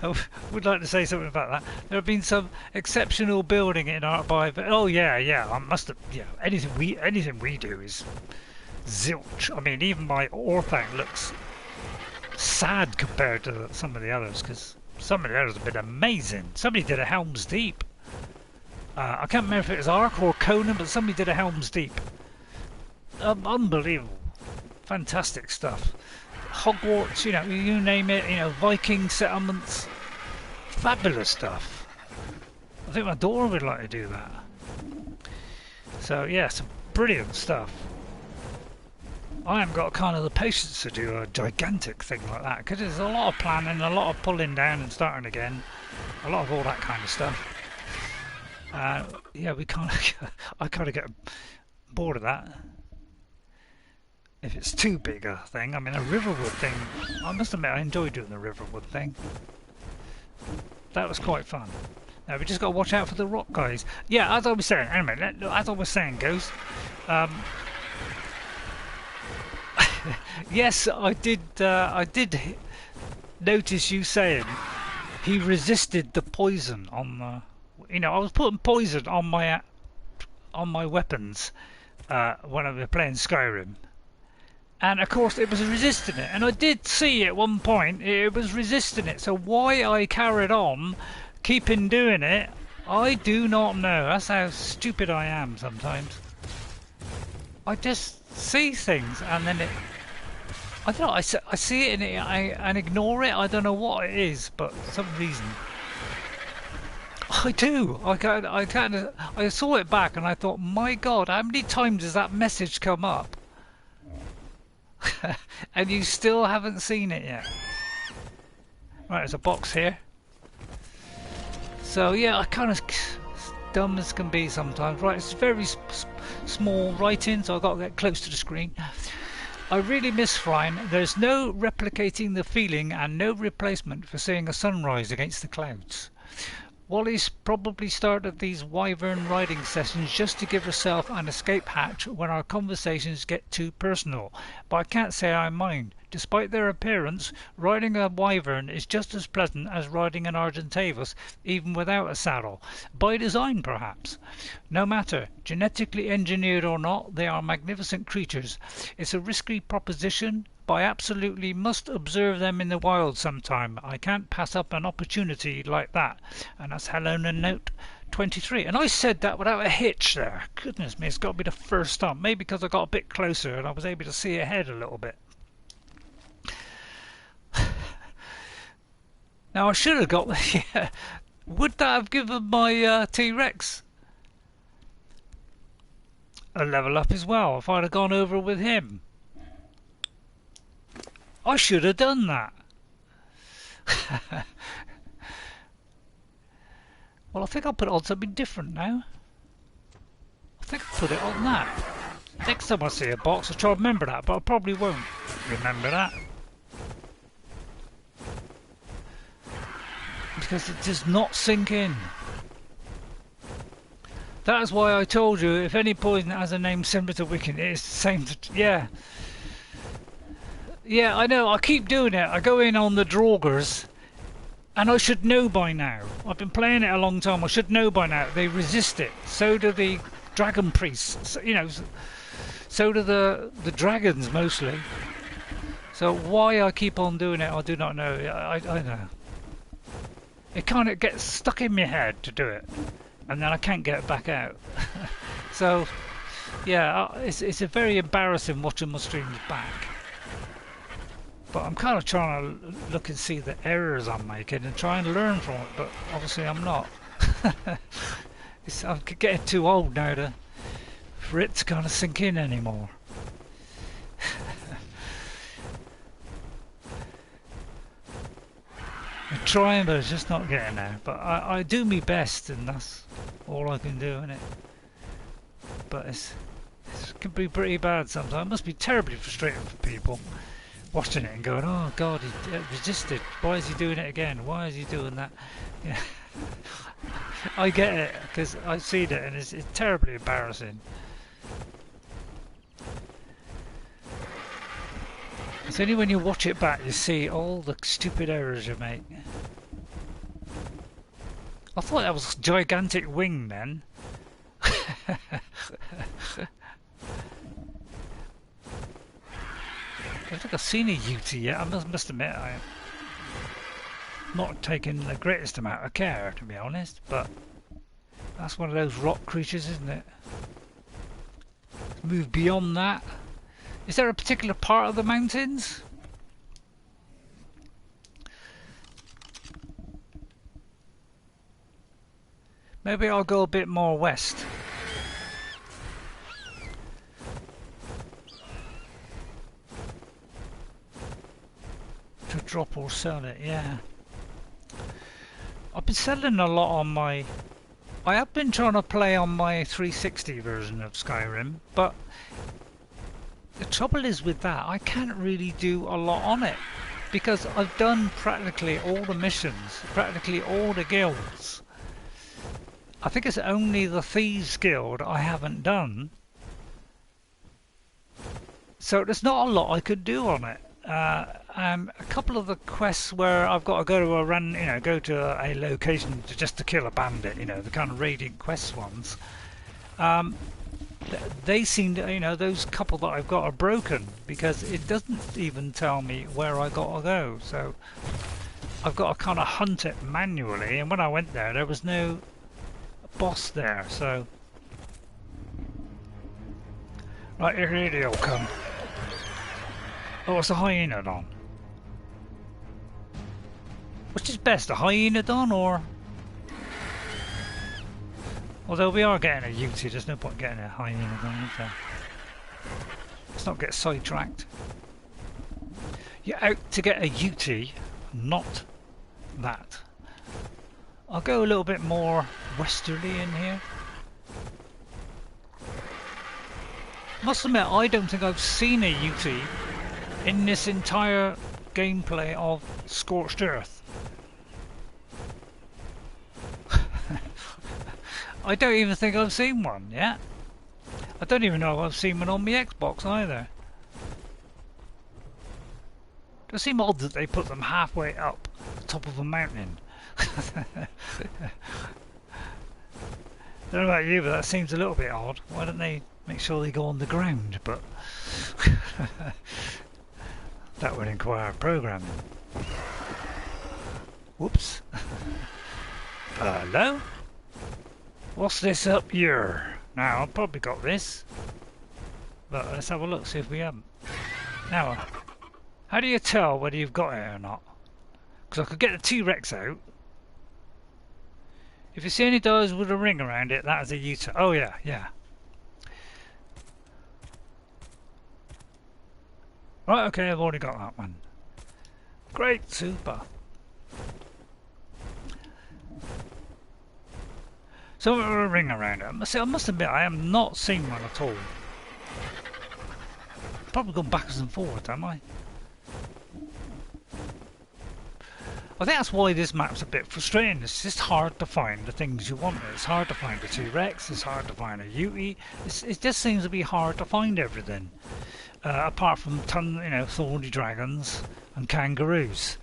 I would like to say something about that. There have been some exceptional building in Ark Survival. Oh yeah, I must have. Yeah, anything we do is zilch. I mean, even my Orthanc looks sad compared to some of the others, because some of the others have been amazing. Somebody did a Helm's Deep. I can't remember if it was Ark or Conan, but somebody did a Helm's Deep. Unbelievable, fantastic stuff. Hogwarts, you know, you name it, you know, Viking settlements, fabulous stuff. I think my daughter would like to do that. So yeah, some brilliant stuff. I haven't got kind of the patience to do a gigantic thing like that, because there's a lot of planning, a lot of pulling down and starting again, a lot of all that kind of stuff. Yeah, I kind of get bored of that. If it's too big a thing, I mean, a Riverwood thing, I must admit I enjoy doing the Riverwood thing. That was quite fun. Now we just got to watch out for the rock guys. Yeah, as I was saying, anyway, as I was saying, Ghost, yes, I did notice you saying he resisted the poison on the, you know, I was putting poison on my weapons when I was playing Skyrim. And of course it was resisting it, and I did see at one point it was resisting it, so why I carried on keeping doing it, I do not know. That's how stupid I am sometimes. I just see things and then I don't know, I see it and ignore it. I don't know what it is, but for some reason I do. I saw it back and I thought, my God, how many times has that message come up? And you still haven't seen it yet. Right, there's a box here. So yeah, I kind of dumb as can be sometimes. Right, it's very small writing, so I've got to get close to the screen. I really miss flying. There's no replicating the feeling and no replacement for seeing a sunrise against the clouds. Wally's probably started these wyvern riding sessions just to give herself an escape hatch when our conversations get too personal, but I can't say I mind. Despite their appearance, riding a wyvern is just as pleasant as riding an Argentavis, even without a saddle. By design, perhaps. No matter, genetically engineered or not, they are magnificent creatures. It's a risky proposition, but I absolutely must observe them in the wild sometime. I can't pass up an opportunity like that. And that's Helena Note 23. And I said that without a hitch there. Goodness me, it's got to be the first time. Maybe because I got a bit closer and I was able to see ahead a little bit. Now I should have got the... Yeah, would that have given my T-Rex a level up as well if I'd have gone over with him? I should have done that. Well, I think I'll put it on something different now. I think I'll put it on that. Next time I see a box I'll try to remember that, but I probably won't remember that. Because it does not sink in. That is why I told you if any poison has a name similar to Wiccan, it is the same to... Yeah. Yeah, I know, I keep doing it. I go in on the Draugrs, and I should know by now. I've been playing it a long time, I should know by now. They resist it. So do the Dragon Priests. You know, so do the dragons, mostly. So why I keep on doing it, I do not know. I know. It kind of gets stuck in my head to do it, and then I can't get it back out. So, yeah, it's a very embarrassing watching my streams back. But I'm kind of trying to look and see the errors I'm making and try and learn from it, but obviously I'm not. I'm getting too old now for it to kind of sink in anymore. I'm trying, but it's just not getting there. But I do my best, and that's all I can do, innit? But it can be pretty bad sometimes. It must be terribly frustrating for people watching it and going, oh God, he resisted. Why is he doing it again? Why is he doing that? Yeah. I get it, because I've seen it, and it's terribly embarrassing. It's only when you watch it back you see all the stupid errors you make. I thought that was gigantic wing then. I don't think I've seen a Yuta yet. I must admit I'm not taking the greatest amount of care, to be honest, but that's one of those rock creatures, isn't it? Let's move beyond that. Is there a particular part of the mountains? Maybe I'll go a bit more west. To drop or sell it, yeah. I've been selling a lot on my... I have been trying to play on my 360 version of Skyrim, but the trouble is with that, I can't really do a lot on it, because I've done practically all the missions, practically all the guilds. I think it's only the Thieves Guild I haven't done, so there's not a lot I could do on it. A couple of the quests where I've got to go to a run, you know, go to a location just to kill a bandit, you know, the kind of raiding quest ones. They seem to, you know, those couple that I've got are broken because it doesn't even tell me where I got to go. So I've got to kind of hunt it manually, and when I went there was no boss there. So right, here they'll come. Oh, it's a Hyaenodon. Which is best, a Hyaenodon or... Although we are getting a Yuta, there's no point getting a Hyaenodon, is there? Let's not get sidetracked. You're out to get a Yuta, not that. I'll go a little bit more westerly in here. Must admit, I don't think I've seen a Yuta in this entire gameplay of Scorched Earth. I don't even think I've seen one yet. I don't even know if I've seen one on my Xbox either. It does seem odd that they put them halfway up the top of a mountain. I don't know about you, but that seems a little bit odd. Why don't they make sure they go on the ground? But that would require programming. Whoops. Hello? What's this up here? Now, I've probably got this. But let's have a look, see if we haven't. Now, how do you tell whether you've got it or not? Because I could get the T-Rex out. If you see any doors with a ring around it, that is a Yuta. Oh yeah, yeah. Right, okay, I've already got that one. Great, super. So with a ring around it. I must admit, I have not seen one at all. Probably gone backwards and forwards, am I? I think that's why this map's a bit frustrating. It's just hard to find the things you want. It's hard to find a T-Rex, it's hard to find a Yuta. It just seems to be hard to find everything. Apart from thorny dragons and kangaroos.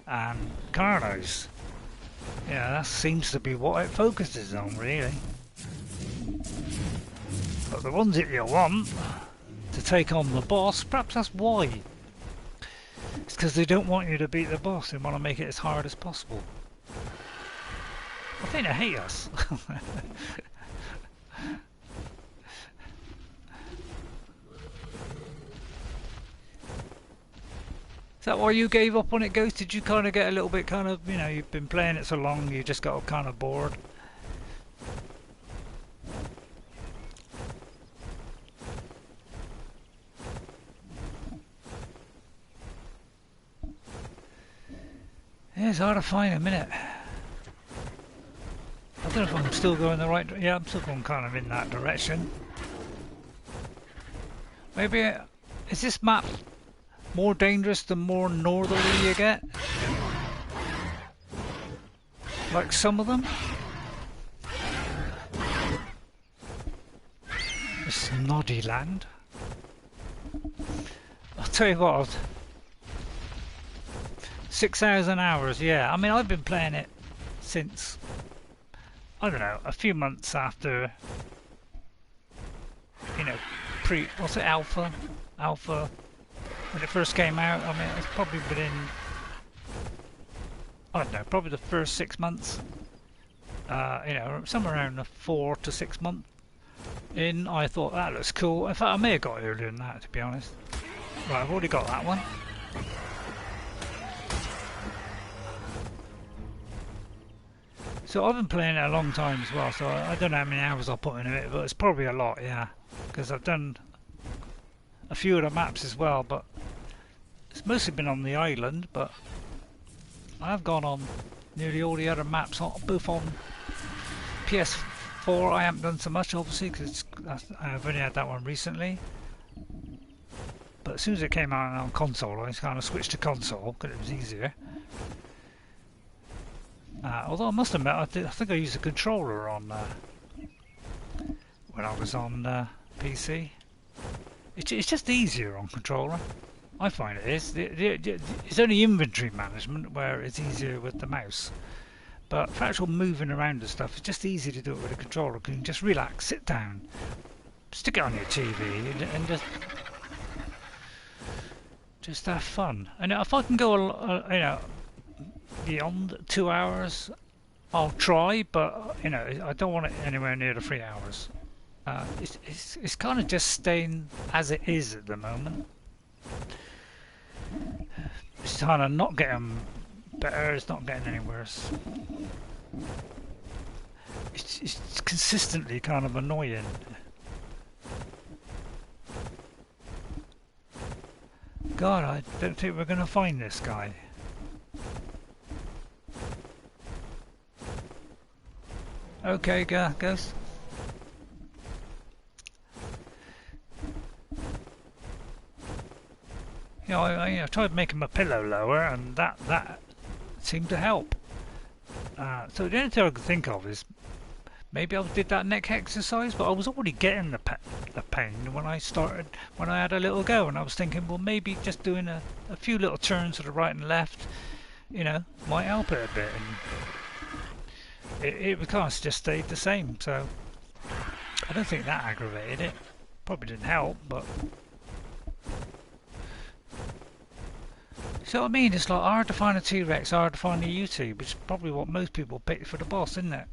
And Carlos. Yeah, that seems to be what it focuses on, really. But the ones that you want to take on the boss, perhaps that's why. It's because they don't want you to beat the boss, they want to make it as hard as possible. I think they hate us. Is that why you gave up on it, Ghost? Did you kind of get a little bit you've been playing it so long, you just got kind of bored? Yeah, it's hard to find a minute. I don't know if I'm still going the right direction. Yeah, I'm still going kind of in that direction. Maybe, is this map more dangerous the more northerly you get? Like some of them? This Noddy Land. I'll tell you what, 6,000 hours, yeah. I mean, I've been playing it since, I don't know, a few months after, what's it, alpha, when it first came out. I mean, it's probably within, I don't know, probably the first 6 months, somewhere around the 4 to 6 month in, I thought that looks cool. In fact, I may have got earlier than that, to be honest. Right, I've already got that one. So I've been playing it a long time as well, so I don't know how many hours I'll put into it, but it's probably a lot, yeah. Because I've done a few of the maps as well, but it's mostly been on the island, but I've gone on nearly all the other maps, both on PS4. I haven't done so much, obviously, because I've only had that one recently. But as soon as it came out on console, I kind of switched to console, because it was easier. Although I must admit, I think I used a controller on when I was on PC. It's just easier on controller. I find it is. It's only inventory management where it's easier with the mouse. But for actual moving around and stuff, it's just easy to do it with a controller. You can just relax, sit down, stick it on your TV, and just have fun. And if I can go, beyond 2 hours, I'll try, but I don't want it anywhere near the 3 hours. It's kind of just staying as it is at the moment. It's kind of not getting better, it's not getting any worse. It's consistently kind of annoying. God, I don't think we're going to find this guy. Okay, Ghost. You know, I tried making my pillow lower, and that seemed to help. So the only thing I could think of is maybe I did that neck exercise, but I was already getting the pain when I had a little go, and I was thinking, well, maybe just doing a few little turns to the right and left, you know, might help it a bit, and it kind of just stayed the same. So I don't think that aggravated it. Probably didn't help, but. So I mean, it's like hard to find a T-Rex, hard to find a Yuta, which is probably what most people pick for the boss, isn't it?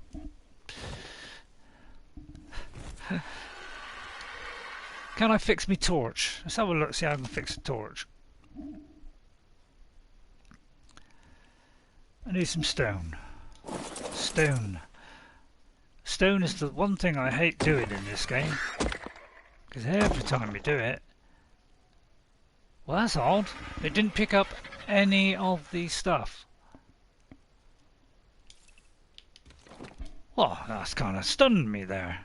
Can I fix me torch? Let's have a look, see how I can fix a torch. I need some stone. Stone. Stone is the one thing I hate doing in this game, because every time you do it, well, that's odd. It didn't pick up any of the stuff. Well, that's kind of stunned me there,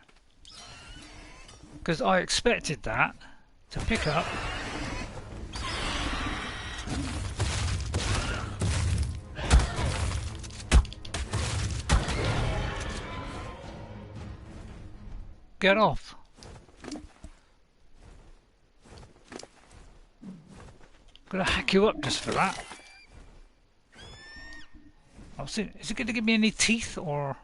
because I expected that to pick up. Get off. Gonna hack you up just for that. I'll see. Is it going to give me any teeth or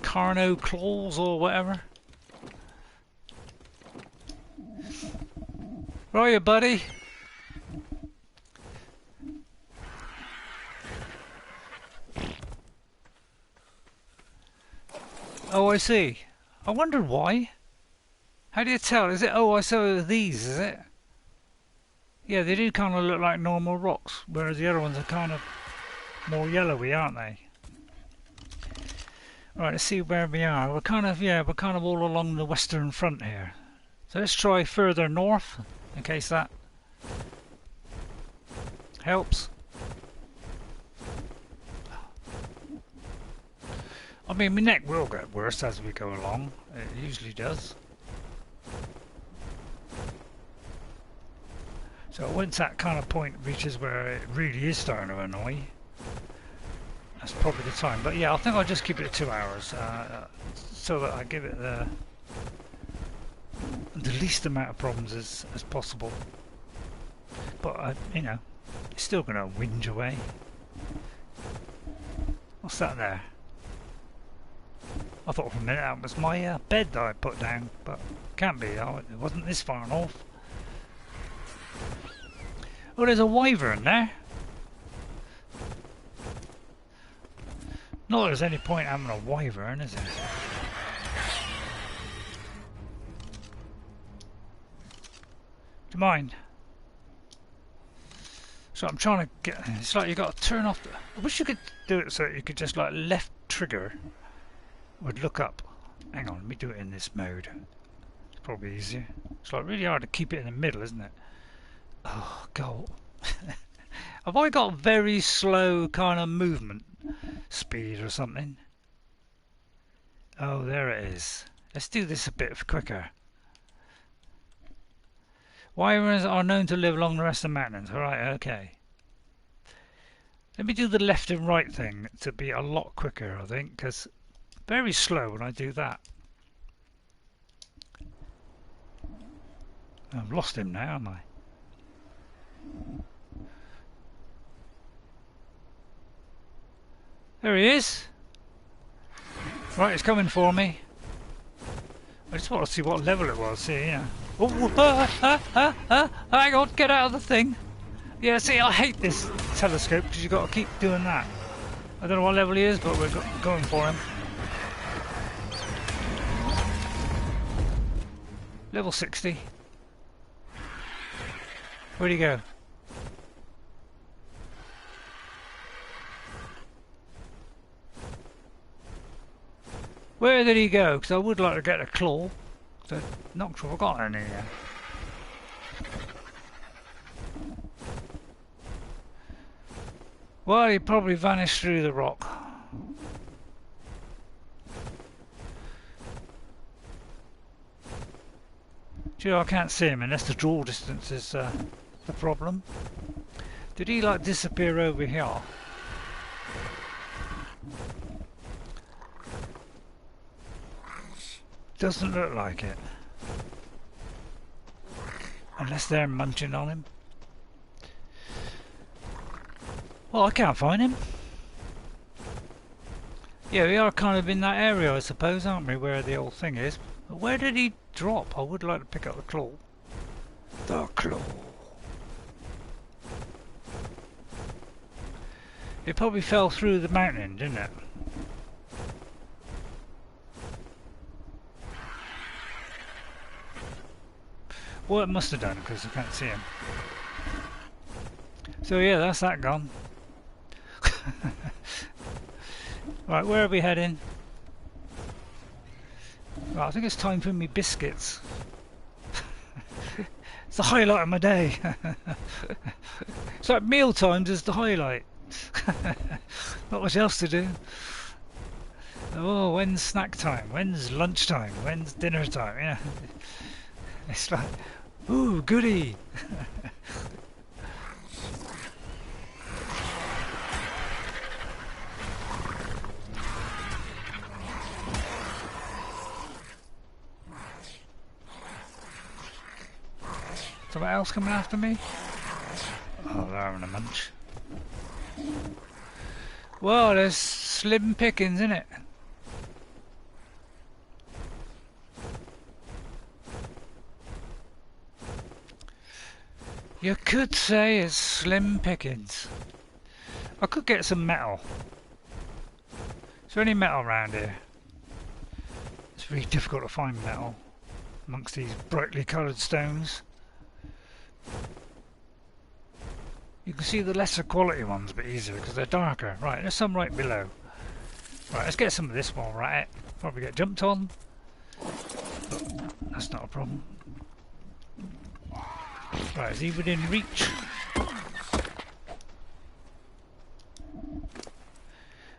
carno claws or whatever? Where are you, buddy? Oh, I see. I wondered why. How do you tell? Is it? Oh, I saw these, is it? Yeah, they do kind of look like normal rocks, whereas the other ones are kind of more yellowy, aren't they? Right, let's see where we are. We're kind of all along the western front here. So let's try further north, in case that helps. I mean, my neck will get worse as we go along. It usually does. So once that kind of point reaches where it really is starting to annoy, that's probably the time. But yeah, I think I'll just keep it at 2 hours, so that I give it the least amount of problems as possible. But you know, it's still going to whinge away. What's that there? I thought for a minute that was my bed that I put down, but can't be. It wasn't this far north. Oh, there's a wyvern there. Not that there's any point having a wyvern, is there? Do you mind? So I'm trying to get. It's like you got to turn off. I wish you could do it so that you could just like left trigger would look up. Hang on, let me do it in this mode. It's probably easier. It's like really hard to keep it in the middle, isn't it? Oh god. Have I got very slow kind of movement speed or something? Oh, there it is. Let's do this a bit quicker. Wyverns are known to live along the rest of the mountains. Alright, okay. Let me do the left and right thing to be a lot quicker, I think, because very slow when I do that. I've lost him now, haven't I? There he is. Right, it's coming for me. I just want to see what level it was. See, yeah. Oh, hang on, get out of the thing. Yeah, see, I hate this telescope because you've got to keep doing that. I don't know what level he is, but we're going for him. Level 60. Where'd he go? Where did he go? Because I would like to get a claw. So I'm not sure I've got any yet. Well, he probably vanished through the rock. Gee, I can't see him unless the draw distance is the problem. Did he like disappear over here? Doesn't look like it. Unless they're munching on him. Well, I can't find him. Yeah, we are kind of in that area, I suppose, aren't we, where the old thing is. But where did he drop? I would like to pick up the claw. The claw. It probably fell through the mountain, didn't it? Well, it must have done, because I can't see him. So yeah, that's that gone. Right, where are we heading? Right, I think it's time for me biscuits. It's the highlight of my day. It's like meal times is the highlight. Not much else to do. Oh, when's snack time? When's lunch time? When's dinner time? Yeah. It's like, ooh, goody. Something else coming after me? Oh, they're having a munch. Well, there's slim pickings, innit? You could say it's slim pickings. I could get some metal. Is there any metal around here? It's really difficult to find metal amongst these brightly coloured stones. You can see the lesser quality ones a bit easier because they're darker. Right, there's some right below. Right, let's get some of this while we're at it. Probably get jumped on. But that's not a problem. Right, is he within reach?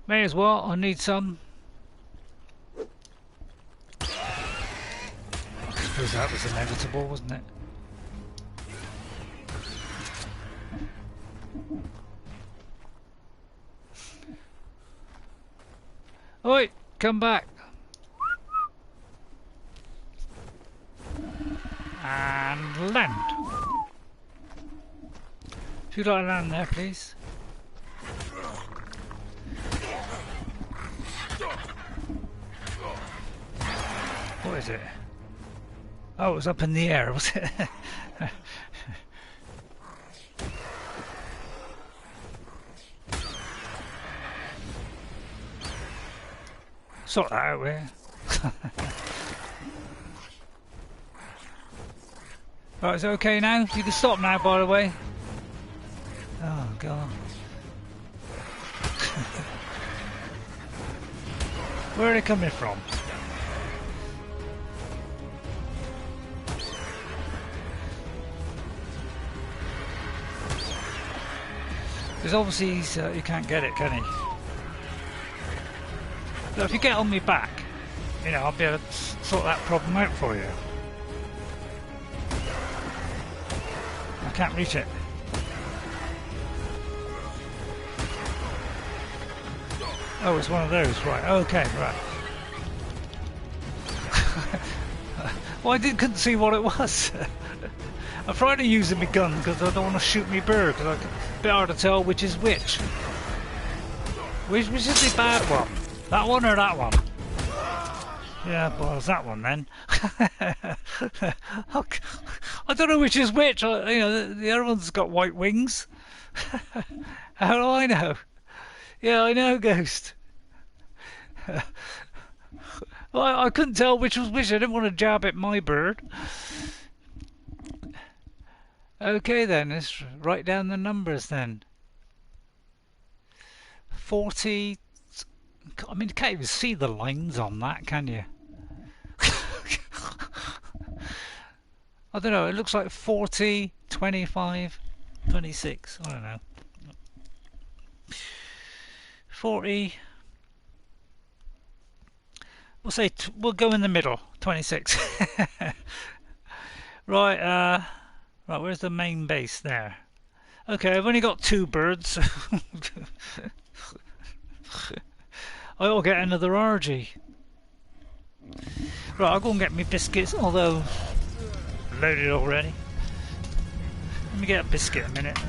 May as well, I need some. I suppose that was inevitable, wasn't it? Oi, come back. And land. If you'd like to land there, please. What is it? Oh, it was up in the air, was it? Sort that out here. Right, is it okay now? You can stop now, by the way. Oh, God. Where are they coming from? Because obviously you can't get it, can he? So if you get on me back, you know, I'll be able to sort that problem out for you. I can't reach it. Oh, it's one of those, right, okay, right. Well, couldn't see what it was. I'm trying to use my gun because I don't want to shoot me bird, because it's a bit hard to tell which is which. Which is the bad one? That one or that one? Yeah, well, it's that one then. I don't know which is which. You know, the other one's got white wings. How do I know? Yeah, I know, Ghost. Well, I couldn't tell which was which. I didn't want to jab at my bird. Okay then, let's write down the numbers then. 40... I mean, you can't even see the lines on that, can you? I don't know, it looks like 40, 25, 26, I don't know. 40. We'll say we'll go in the middle. 26. Right. Right. Where's the main base there? Okay, I've only got 2 birds. I'll get another RG. Right, I'll go and get me biscuits, although loaded already. Let me get a biscuit a minute.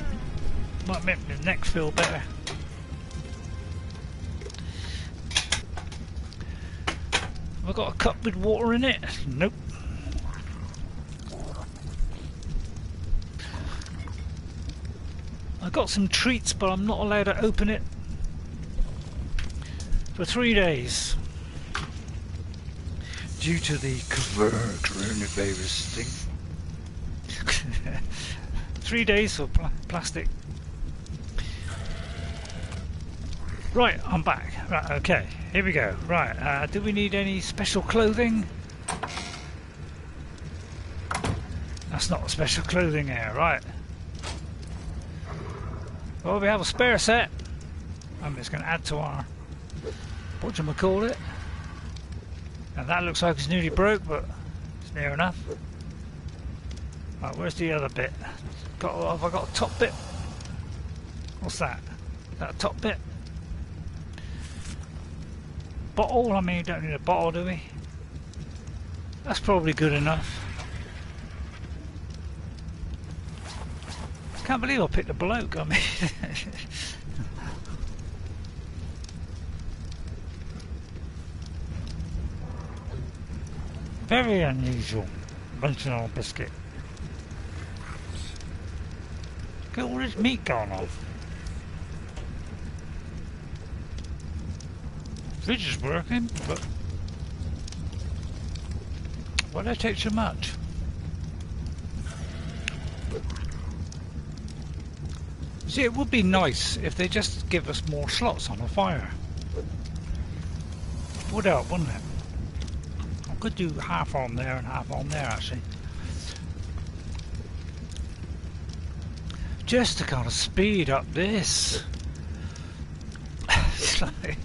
Might make my neck feel better. Have I got a cup with water in it? Nope. I got some treats, but I'm not allowed to open it for 3 days due to the coronavirus thing. 3 days for plastic. Right, I'm back. Right, okay, here we go. Right, do we need any special clothing? That's not special clothing here, right? Well, we have a spare set. I'm just going to add to our whatchamacallit. And that looks like it's nearly broke, but it's near enough. Right, where's the other bit? Have I got a top bit? What's that? Is that a top bit? Bottle? I mean, you don't need a bottle, do we? That's probably good enough. Can't believe I picked a bloke, I mean. Very unusual. Bunching on a biscuit. Look at all this meat going on. Fridge is working, but why did I take so much? See, it would be nice if they just give us more slots on the fire. Would help, wouldn't it? I could do half on there and half on there, actually. Just to kind of speed up this. It's like,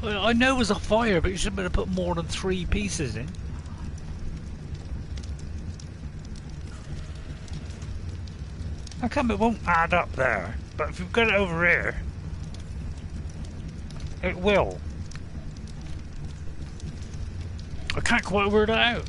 I know it was a fire, but you should have put more than 3 pieces in. How come it won't add up there? But if you've got it over here, it will. I can't quite word it out.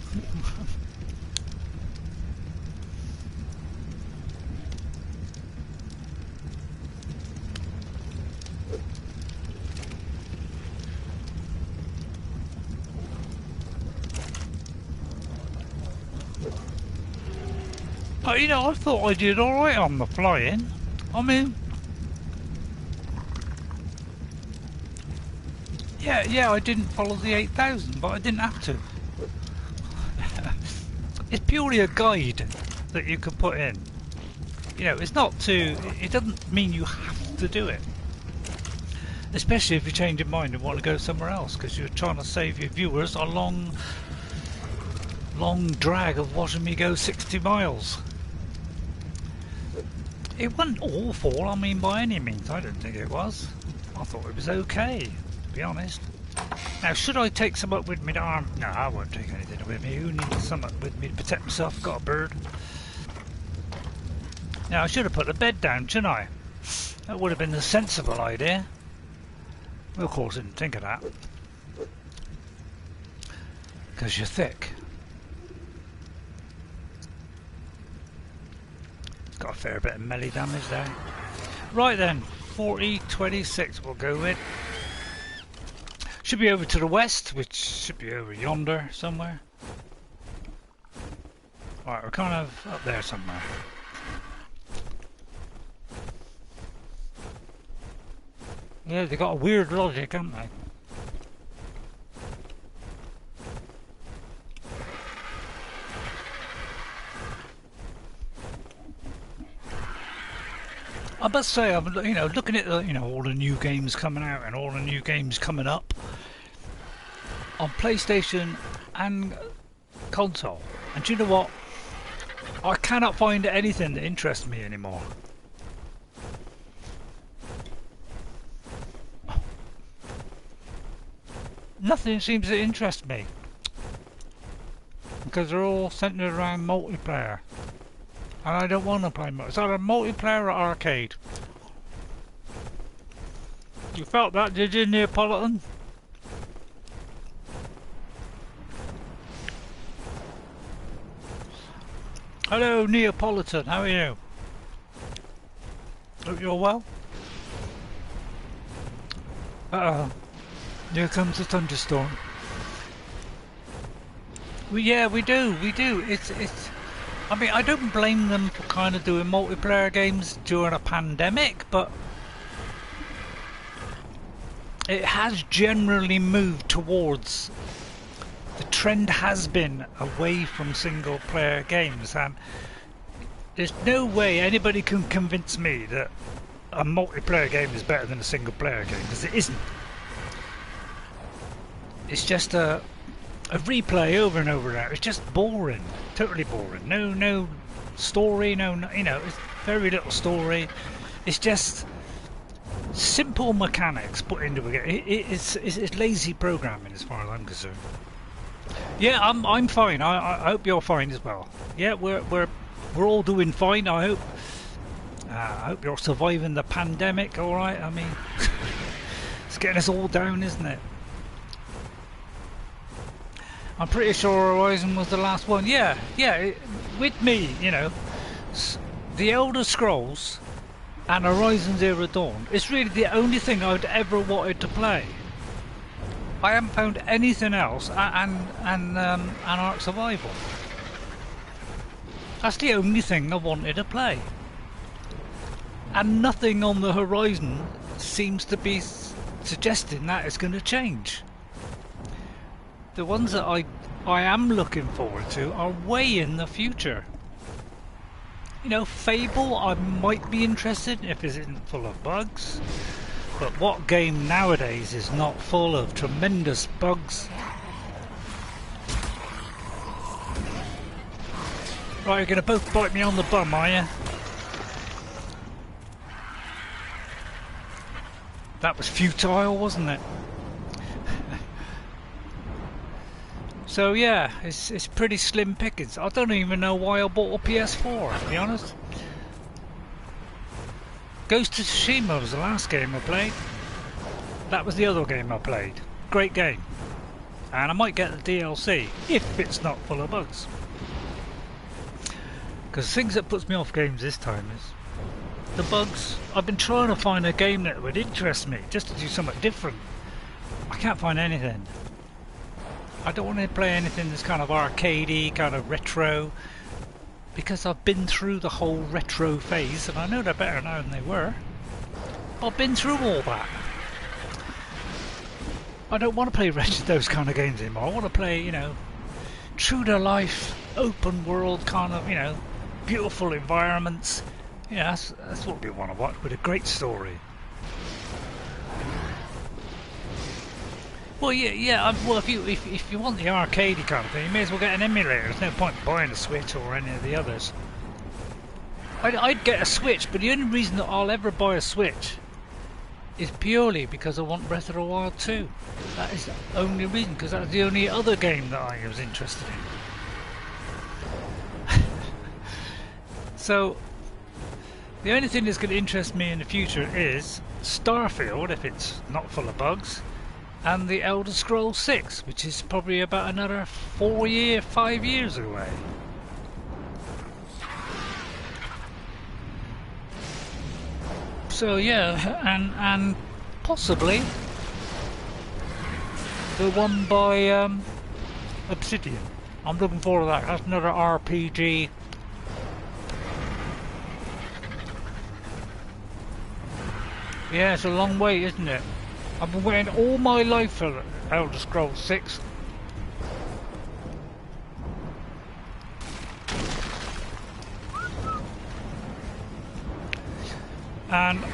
But you know, I thought I did alright on the flying. I mean, yeah, I didn't follow the 8,000, but I didn't have to. It's purely a guide that you can put in. You know, it's not to, it doesn't mean you have to do it. Especially if you change your mind and want to go somewhere else, because you're trying to save your viewers a long drag of watching me go 60 miles. It wasn't awful, I mean, by any means. I didn't think it was. I thought it was okay, to be honest. Now, should I take some up with me to arm? No, I won't take anything with me. Who needs some up with me to protect myself? Got a bird. Now, I should have put the bed down, shouldn't I? That would have been the sensible idea. Well, of course, I didn't think of that. Because you're thick. Got a fair bit of melee damage there. Right then, 4026 we'll go with. Should be over to the west, which should be over yonder somewhere. Alright, we're kind of up there somewhere. Yeah, they got a weird logic, haven't they? I must say, I'm looking at the, all the new games coming out and all the new games coming up on PlayStation and console. And do you know what? I cannot find anything that interests me anymore. nothing seems to interest me. Because they're all centered around multiplayer. And I don't want to play multiplayer. It's either multiplayer or arcade. You felt that, did you, Neapolitan? Hello, Neapolitan, how are you? Hope you're well. Uh-oh. Here comes the thunderstorm. Yeah, we do. It's. I mean, I don't blame them for kind of doing multiplayer games during a pandemic, but it has generally moved towards. The trend has been away from single player games, and there's no way anybody can convince me that a multiplayer game is better than a single player game, because it isn't. It's just a replay over and over again. It's just boring, totally boring. No story, you know, it's very little story. It's just simple mechanics put into a game. It's lazy programming as far as I'm concerned. Yeah, I'm fine. I hope you're fine as well. Yeah, we're all doing fine. I hope you're surviving the pandemic. All right. I mean, it's getting us all down, isn't it? I'm pretty sure Horizon was the last one. Yeah. With me, you know, the Elder Scrolls and Horizon Zero Dawn. It's really the only thing I'd ever wanted to play. I haven't found anything else, and Ark Survival. That's the only thing I wanted to play. And nothing on the horizon seems to be suggesting that it's going to change. The ones that I am looking forward to are way in the future. You know, Fable, I might be interested if it isn't full of bugs. But what game nowadays is not full of tremendous bugs? Right, you're going to both bite me on the bum, are you? That was futile, wasn't it? So yeah, it's pretty slim pickings. I don't even know why I bought a PS4, to be honest. Ghost of Tsushima was the last game I played. That was the other game I played. Great game. And I might get the DLC if it's not full of bugs. Because the things that puts me off games this time is the bugs. I've been trying to find a game that would interest me, just to do something different. I can't find anything. I don't want to play anything that's kind of arcadey, kind of retro, because I've been through the whole retro phase, and I know they're better now than they were. I've been through all that. I don't want to play those kind of games anymore. I want to play, you know, true to life, open world kind of, you know, beautiful environments. Yeah, that's what we want to watch, with a great story. Well, yeah. Well, if you want the arcadey kind of thing, you may as well get an emulator. There's no point buying a Switch or any of the others. I'd get a Switch, but the only reason that I'll ever buy a Switch is purely because I want Breath of the Wild 2. That is the only reason, because that's the only other game that I was interested in. So, the only thing that's going to interest me in the future is Starfield, if it's not full of bugs, and the Elder Scrolls 6, which is probably about another 5 years away. So yeah, and possibly the one by Obsidian. I'm looking forward to that. That's another RPG. Yeah, it's a long wait, isn't it? I've been waiting all my life for Elder Scrolls 6. And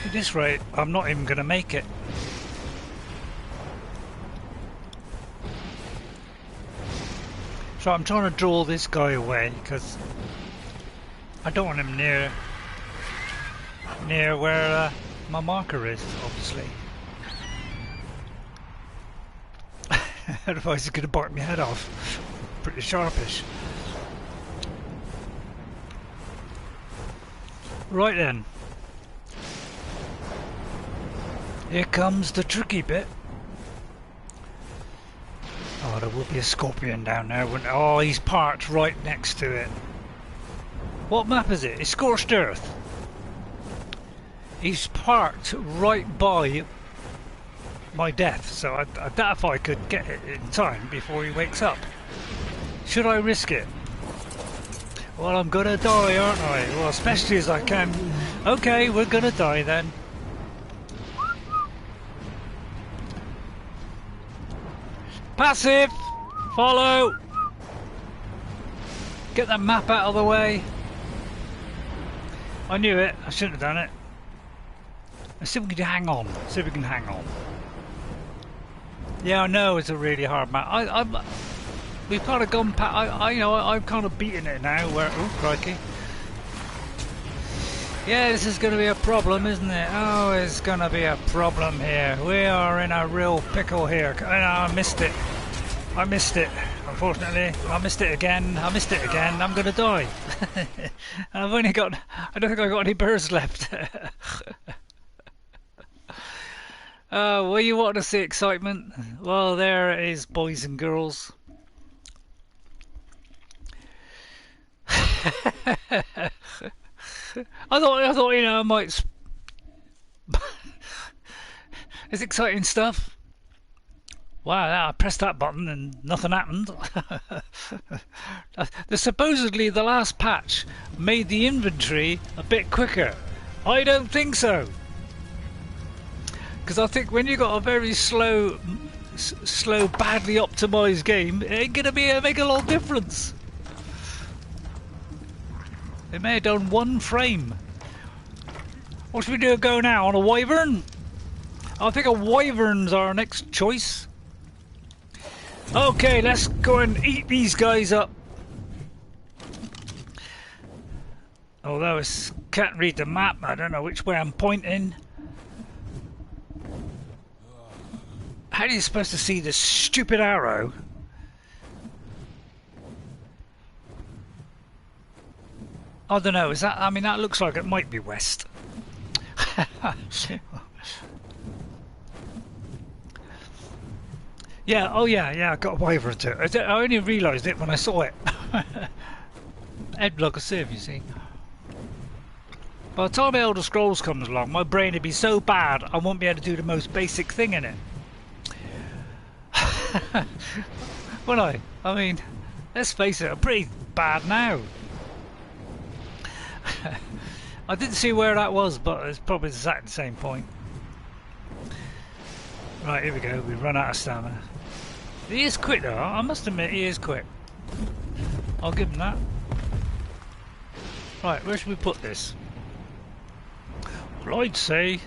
at this rate, I'm not even going to make it. So I'm trying to draw this guy away, because I don't want him near where my marker is, obviously. Otherwise he's going to bite my head off. Pretty sharpish. Right then. Here comes the tricky bit. Oh, there will be a scorpion down there. Oh, he's parked right next to it. What map is it? It's Scorched Earth. He's parked right by my death, so I doubt if I could get it in time before he wakes up. Should I risk it? Well, I'm gonna die, aren't I? Well, especially as I can. Okay, we're gonna die then. Passive! Follow! Get that map out of the way. I knew it. I shouldn't have done it. Let's see if we can hang on. See if we can hang on. Yeah, I know it's a really hard map. We've kind of gone past. I'm kind of beating it now. Where? Oh, crikey! Yeah, this is going to be a problem, isn't it? Oh, it's going to be a problem here. We are in a real pickle here. I missed it. I missed it. Unfortunately, I missed it again. I missed it again. I'm going to die. I've only got. I don't think I've got any birds left. Well, you want to see excitement? Well, there it is, boys and girls. I thought, you know, I might. It's exciting stuff. Wow, I pressed that button and nothing happened. Supposedly the last patch made the inventory a bit quicker. I don't think so. Because I think when you've got a very slow, badly optimised game, it ain't gonna make a lot of difference. It may have done one frame. What should we do? Go now on a wyvern? I think a wyvern's our next choice. Okay, let's go and eat these guys up. Although I can't read the map, I don't know which way I'm pointing. How are you supposed to see this stupid arrow? I don't know, is that, I mean, that looks like it might be west. Yeah, oh yeah, I got a wyvern too. I only realised it when I saw it. Head like a sieve, you see. By the time Elder Scrolls comes along, my brain would be so bad I won't be able to do the most basic thing in it. Well, I mean, let's face it, I'm pretty bad now. I didn't see where that was, but it's probably exactly the same point. Right, here we go. We've run out of stamina. He is quick though, I must admit he is quick. I'll give him that. Right, where should we put this? Well, I'd say...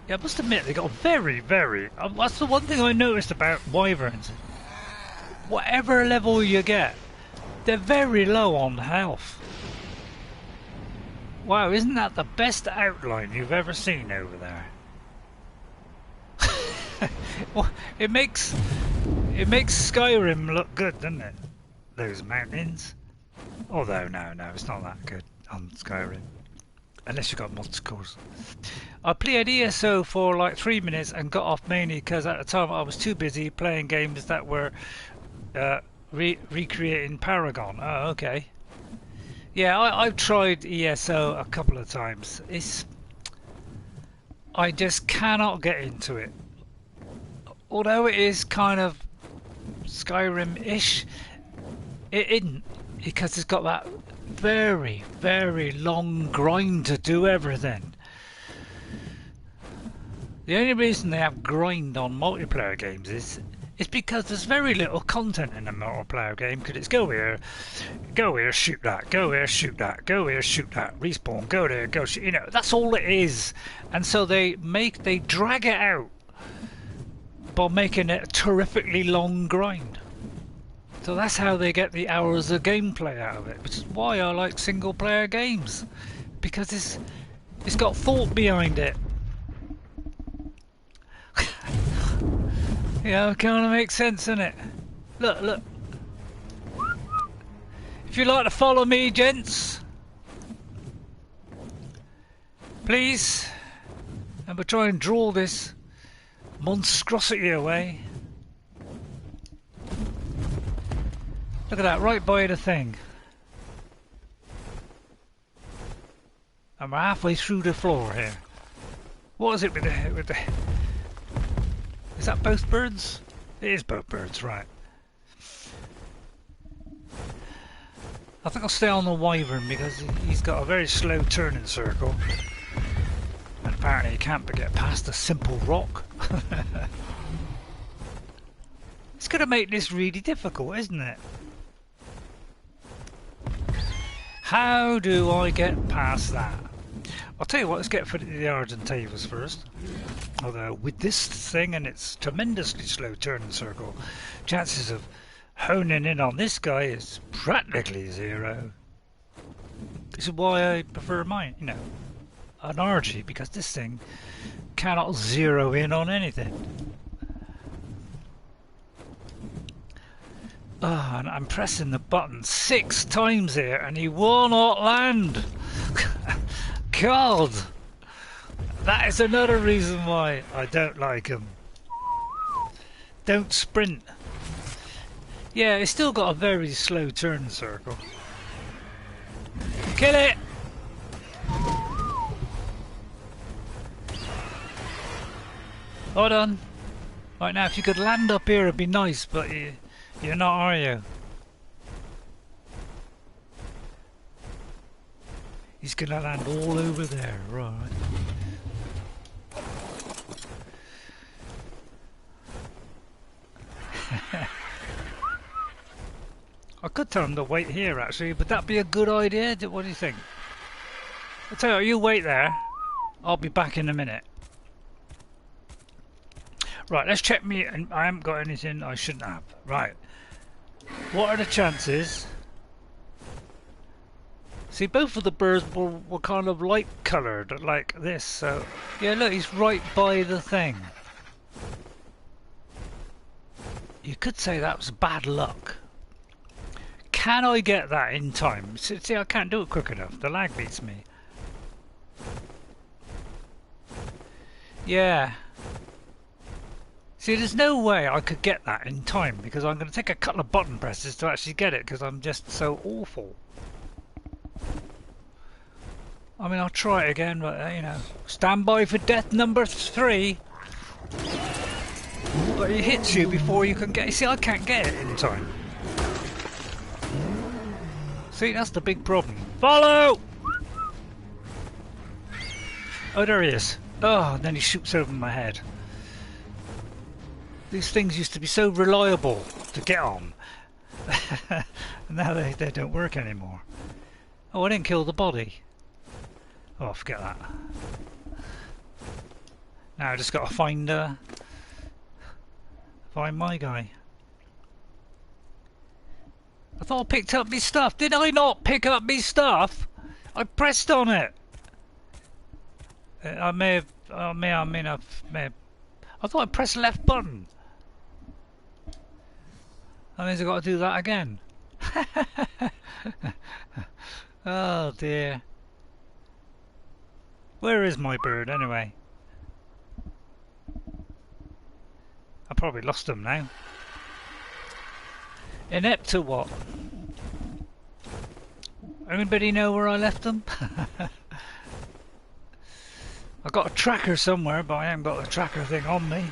Yeah, I must admit they got very... that's the one thing I noticed about wyverns. Whatever level you get, they're very low on health. Wow, isn't that the best outline you've ever seen over there? Well, it makes Skyrim look good, doesn't it? Those mountains. Although no, it's not that good on Skyrim. Unless you've got multi-cores. I played ESO for like 3 minutes and got off mainly because at the time I was too busy playing games that were recreating Paragon. Oh, okay. Yeah, I've tried ESO a couple of times. I just cannot get into it. Although it is kind of Skyrim-ish, it isn't, because it's got that very long grind to do everything. The only reason they have grind on multiplayer games is because there's very little content in a multiplayer game, because it's go here, shoot that, go here, shoot that, go here, shoot that, respawn, go there, go shoot, you know, that's all it is. And so they drag it out by making it a terrifically long grind. So that's how they get the hours of gameplay out of it, which is why I like single player games, because it's got thought behind it. Yeah, it kind of makes sense, doesn't it? Look, look. If you'd like to follow me, gents, please, and we'll try and draw this monstrosity away. Look at that, right by the thing. And we're halfway through the floor here. What is it with the... Is that both birds? It is both birds, right. I think I'll stay on the wyvern because he's got a very slow turning circle. And apparently he can't get past a simple rock. It's going to make this really difficult, isn't it? How do I get past that? I'll tell you what, let's get for the Argentavis first. Although with this thing and its tremendously slow turning circle, chances of honing in on this guy is practically zero. This is why I prefer mine, you know, an Argy, because this thing cannot zero in on anything. Oh, and I'm pressing the button 6 times here and he will not land. God, that is another reason why I don't like him. Don't sprint. Yeah, it's still got a very slow turn circle. Kill it! Hold on. Right now, if you could land up here, it'd be nice, but you're not, are you? He's gonna land all over there, right? I could tell him to wait here actually, would that be a good idea? What do you think? I'll tell you what, you wait there. I'll be back in a minute. Right, let's check me, and I haven't got anything I shouldn't have. Right. What are the chances? See, both of the birds were kind of light coloured like this, so... Yeah, look, he's right by the thing. You could say that was bad luck. Can I get that in time? See, I can't do it quick enough. The lag beats me. Yeah. See, there's no way I could get that in time because I'm going to take a couple of button presses to actually get it because I'm just so awful. I mean, I'll try it again, but you know, stand by for death number 3. But it hits you before you can get it. See, I can't get it in time. See, that's the big problem. Follow! Oh, there he is. Oh, and then he shoots over my head. These things used to be so reliable to get on. Now they don't work anymore. Oh, I didn't kill the body. Oh, forget that. Now I just got to find my guy. I thought I picked up my stuff. Did I not pick up my stuff? I pressed on it. I may have. I thought I pressed the left button. That means I got to do that again. Oh dear. Where is my bird anyway? I probably lost him now. Inept to what? Anybody know where I left them? I got a tracker somewhere, but I haven't got the tracker thing on me.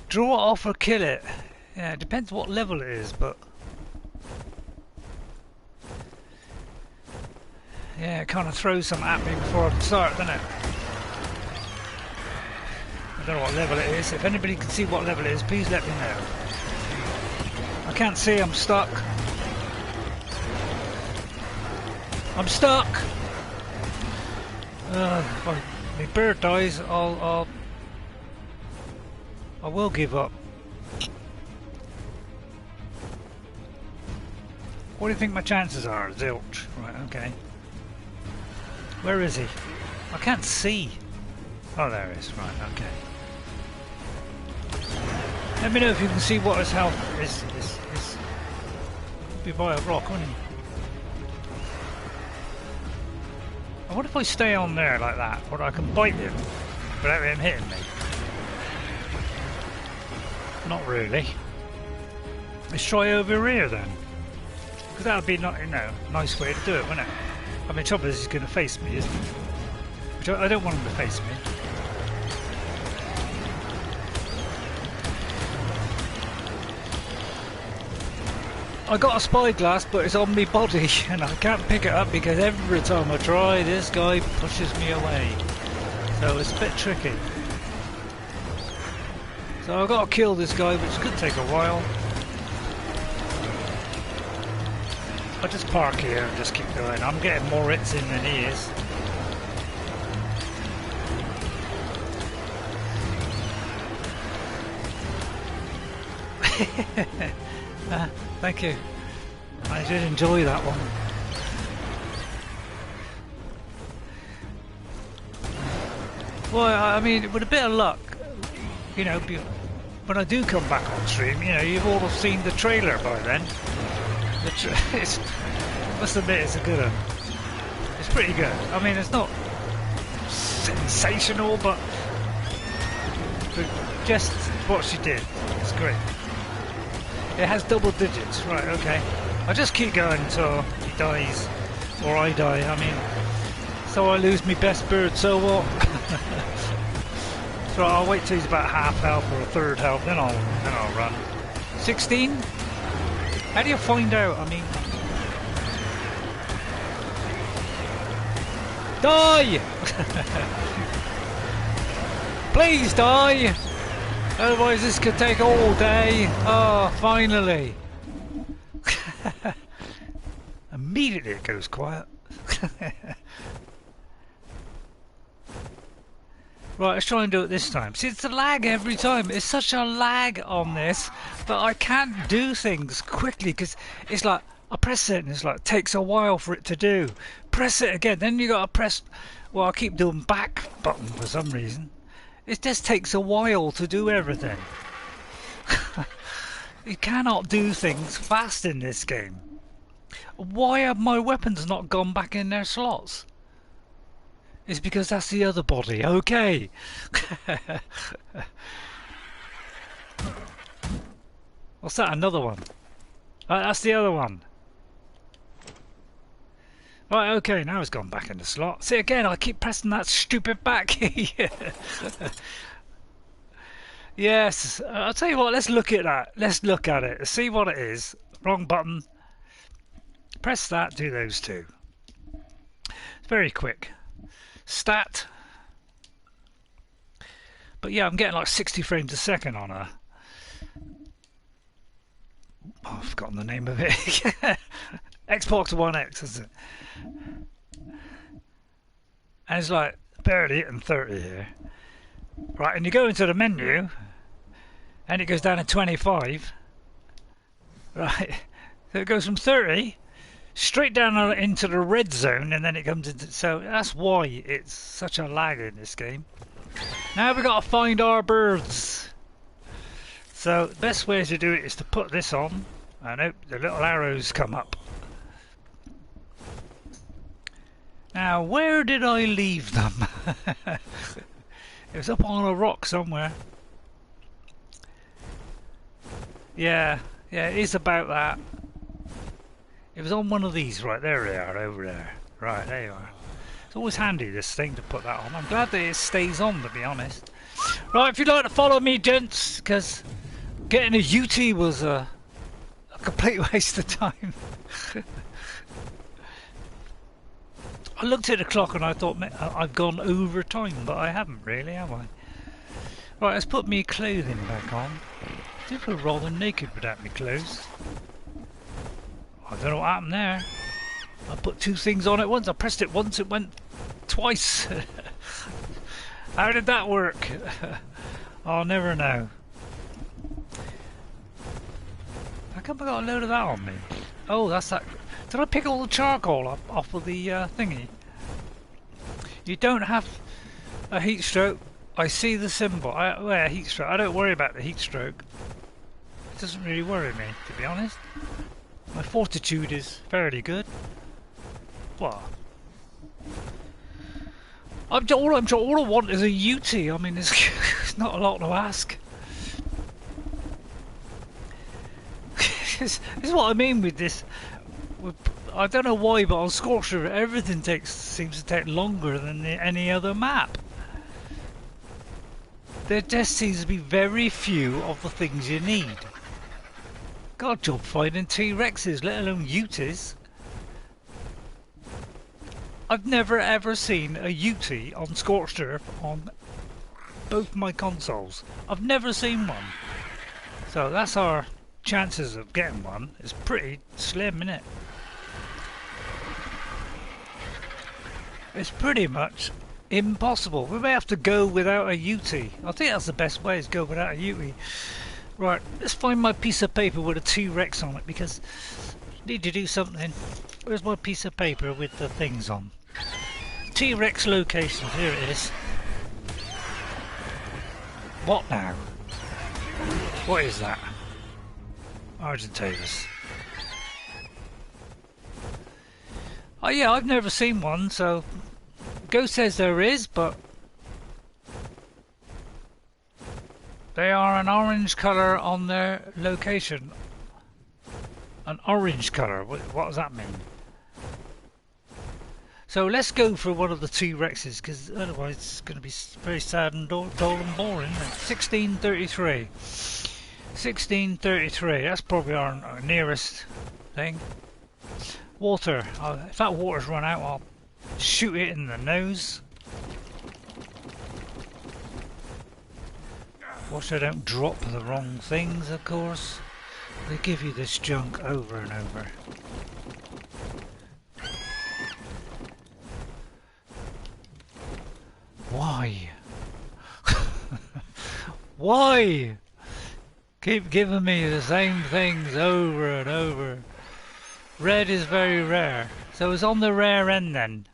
Draw it off or kill it. Yeah, it depends what level it is, but yeah, it kind of throws something at me before I start, doesn't it? I don't know what level it is. If anybody can see what level it is, please let me know. I can't see, I'm stuck. I'm stuck! If my bird dies, I will give up. What do you think my chances are? Zilch. Right, okay. Where is he? I can't see. Oh, there he is. Right, okay. Let me know if you can see what his health is. Be by a rock, wouldn't he? I wonder if I stay on there like that, or I can bite him without him hitting me. Not really. Let's try over here then. Because that would be not, you know, a nice way to do it, wouldn't it? I mean, trouble is he's going to face me, isn't he? Which I don't want him to face me. I got a spyglass, but it's on my body, and I can't pick it up because every time I try, this guy pushes me away. So it's a bit tricky. So I've got to kill this guy, which could take a while. I'll just park here and just keep going. I'm getting more hits in than he is. Thank you. I did enjoy that one. Well, I mean, with a bit of luck, you know, when I do come back on stream, you know, you've all seen the trailer by then. I must admit, it's a good one. It's pretty good. I mean, it's not sensational, but just what she did, it's great. It has double digits, right, okay. I'll just keep going until he dies, or I die, I mean. So I lose my best bird, so what? So I'll wait till he's about half health or a third health, then I'll run. 16? How do you find out, I mean? Die! Please die! Otherwise this could take all day. Oh, finally. Immediately it goes quiet. Right, let's try and do it this time. See, it's a lag every time. It's such a lag on this that I can't do things quickly because it's like I press it and it's like takes a while for it to do. Press it again, then you gotta press. Well, I keep doing back button for some reason. It just takes a while to do everything. You cannot do things fast in this game. Why have my weapons not gone back in their slots? It's because that's the other body, okay. What's that, another one? That's the other one. Right, okay, now it's gone back in the slot. See, again, I keep pressing that stupid back key. Yes, I'll tell you what, let's look at that. Let's look at it, see what it is. Wrong button. Press that, do those two. It's very quick. Stat. But yeah, I'm getting like 60 frames a second on her. Oh, I've forgotten the name of it. Xbox One X, is it? And it's like barely hitting 30 here. Right, and you go into the menu and it goes down to 25. Right, so it goes from 30 straight down into the red zone and then it comes into, so that's why it's such a lag in this game. Now we've got to find our birds. So the best way to do it is to put this on and hope the little arrows come up. Now where did I leave them? It was up on a rock somewhere. Yeah, it is about that. It was on one of these, right, there they are, over there. Right, there you are. It's always handy, this thing, to put that on. I'm glad that it stays on, to be honest. Right, if you'd like to follow me, gents, because getting a Yuta was a complete waste of time. I looked at the clock and I thought, I've gone over time, but I haven't really, have I? Right, let's put me clothing back on. I do feel rather naked without my clothes. I don't know what happened there. I put two things on at once. I pressed it once, it went twice. How did that work? I'll never know. How come I got a load of that on me? Oh, that's that. Did I pick all the charcoal up off of the thingy? You don't have a heat stroke. I see the symbol. Heat stroke. I don't worry about the heat stroke. It doesn't really worry me, to be honest. My fortitude is fairly good. Well, all I want is a Yuta. I mean, it's not a lot to ask. This is what I mean with this. I don't know why, but on Scorcher everything seems to take longer than any other map. There just seems to be very few of the things you need. Got a job finding T-Rexes, let alone Yutas. I've never ever seen a Yuta on Scorched Earth on both my consoles. I've never seen one. So that's our chances of getting one. It's pretty slim, isn't it? It's pretty much impossible. We may have to go without a Yuta. I think that's the best way, is go without a Yuta. Right, let's find my piece of paper with a T-Rex on it, because I need to do something. Where's my piece of paper with the things on? T-Rex location, here it is. What now? What is that? Argentavis. Oh yeah, I've never seen one, so Go says there is, but they are an orange colour on their location. An orange colour, what does that mean? So let's go for one of the T-Rexes, because otherwise it's going to be very sad and dull and boring. 1633. 1633, that's probably our nearest thing. Water. If that water's run out, I'll shoot it in the nose. Watch I don't drop the wrong things, of course. They give you this junk over and over. Why? Why? Keep giving me the same things over and over. Red is very rare. So it's on the rare end then.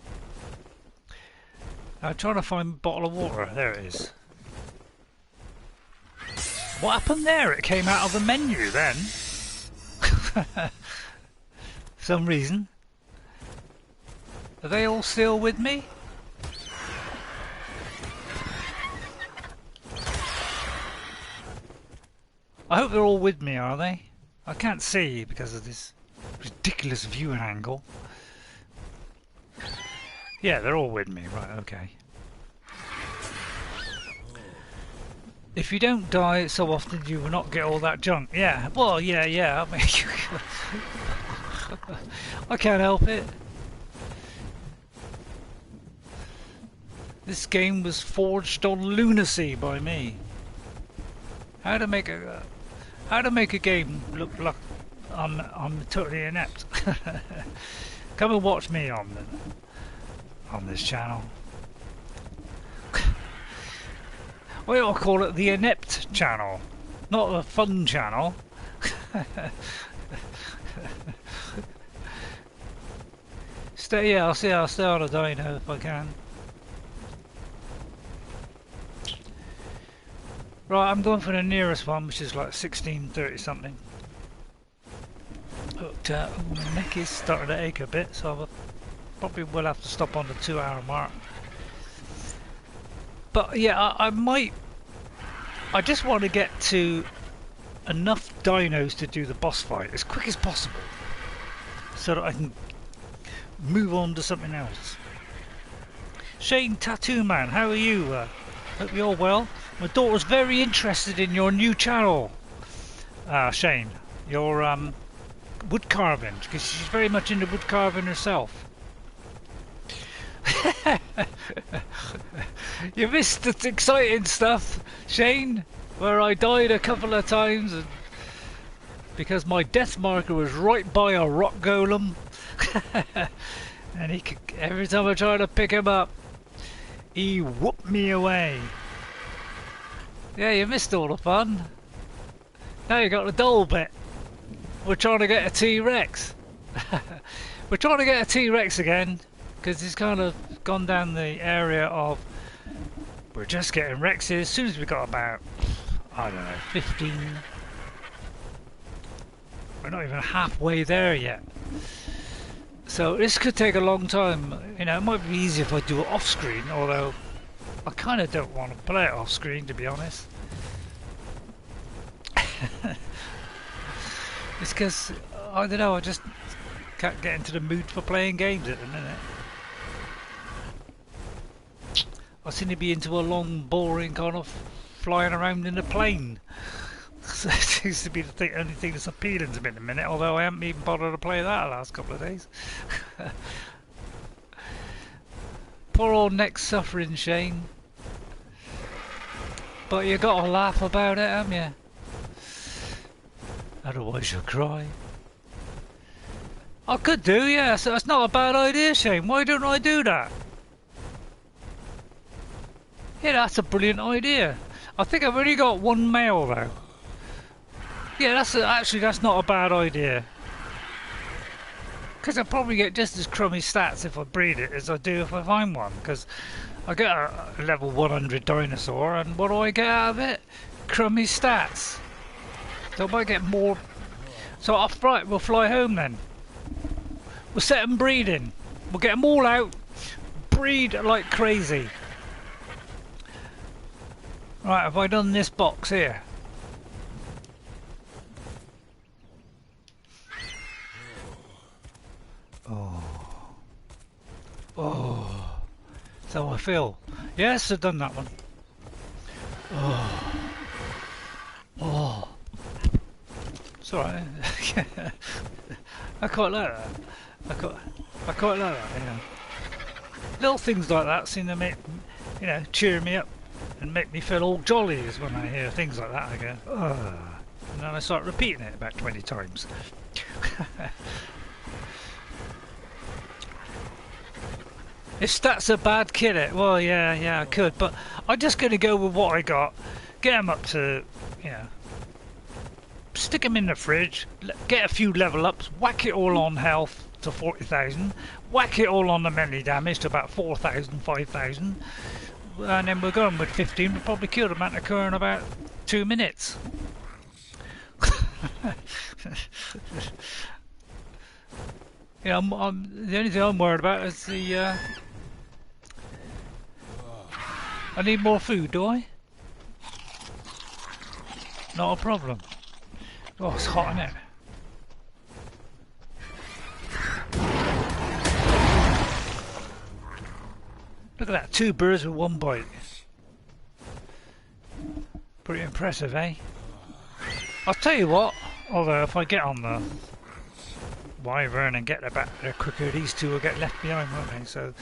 I'm trying to find a bottle of water. There it is. What happened there? It came out of the menu then. For some reason. Are they all still with me? I hope they're all with me, are they? I can't see because of this ridiculous viewing angle. Yeah, they're all with me, right, okay. If you don't die so often, you will not get all that junk. Yeah, well, yeah, I mean, I can't help it. This game was forged on lunacy by me. How to make a game look like I'm totally inept. Come and watch me on this channel. We ought to call it the inept channel, not the fun channel. I'll stay on a dino if I can. Right, I'm going for the nearest one, which is like 1630 something. But my neck is starting to ache a bit, so I probably will have to stop on the 2-hour mark. But yeah, I just want to get to enough dinos to do the boss fight as quick as possible, so that I can move on to something else. Shane Tattoo Man, how are you? Hope you're well. My daughter's very interested in your new channel, Shane. Your wood carving, because she's very much into wood carving herself. You missed the exciting stuff, Shane, where I died a couple of times because my death marker was right by a rock golem. And every time I tried to pick him up, he whooped me away. Yeah, you missed all the fun. Now you got the dull bit. We're trying to get a T-Rex. We're trying to get a T-Rex again, because it's kind of I've gone down the area of we're just getting Rexes. As soon as we got about, I don't know, 15, we're not even halfway there yet. So this could take a long time. You know, it might be easy if I do it off screen, although I kind of don't want to play it off screen, to be honest. It's because, I don't know, I just can't get into the mood for playing games at the minute. I seem to be into a long, boring kind of flying around in a plane. So it seems to be the only thing that's appealing to me at the minute, although I haven't even bothered to play that the last couple of days. Poor old neck suffering Shane. But you got to laugh about it, haven't you? Otherwise you'll cry. I could do, yeah, so that's not a bad idea, Shane. Why don't I do that? Yeah, that's a brilliant idea. I think I've only got one male though. Yeah, actually that's not a bad idea. Because I'll probably get just as crummy stats if I breed it as I do if I find one. Because I get a level 100 dinosaur, and what do I get out of it? Crummy stats. So I might get more. So right, we'll fly home then. We'll set them breeding. We'll get them all out. Breed like crazy. Right, have I done this box here? Oh. Oh. That's how I feel. Yes, I've done that one. Oh. Oh. It's alright. I quite like that. I quite like that, you know. Little things like that seem to make, you know, cheer me up and make me feel all jolly is when I hear things like that. I go, oh. And then I start repeating it about 20 times. If stats are bad, kill it. Well, yeah, I could, but I'm just going to go with what I got. Get them up to, you know, stick them in the fridge, get a few level ups, whack it all on health to 40,000, whack it all on the melee damage to about 4,000, 5,000, and then we're going with 15. We'll probably kill the Manticore in about 2 minutes. Yeah, the only thing I'm worried about is the. I need more food, do I? Not a problem. Oh, it's hot, isn't it? Look at that, 2 birds with 1 bite. Pretty impressive, eh? I'll tell you what, although if I get on the Wyvern and get back there quicker, these two will get left behind, won't they? So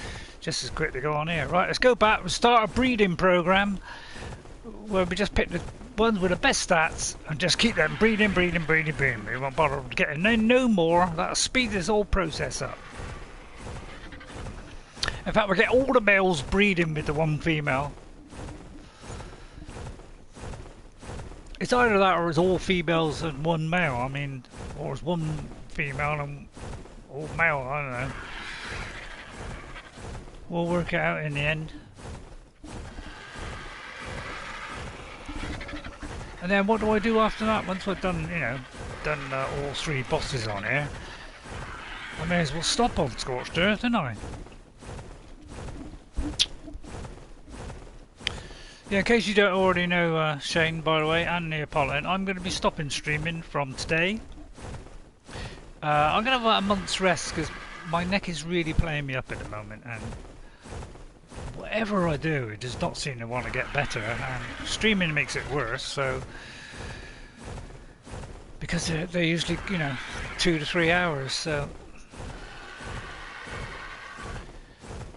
just as quick to go on here. Right, let's go back and start a breeding program where we just pick the ones with the best stats and just keep them breeding. We won't bother getting no more. That'll speed this whole process up. In fact, we'll get all the males breeding with the 1 female. It's either that or it's all females and 1 male. I mean, or it's 1 female and all male, I don't know. We'll work it out in the end. And then what do I do after that? Once I've done, you know, all 3 bosses on here, I may as well stop on Scorched Earth, don't I? Yeah, in case you don't already know, Shane, by the way, and Neapolitan, I'm going to be stopping streaming from today. I'm going to have a month's rest because my neck is really playing me up at the moment, and whatever I do, it does not seem to want to get better, and streaming makes it worse. So because they're usually, you know, 2 to 3 hours. So,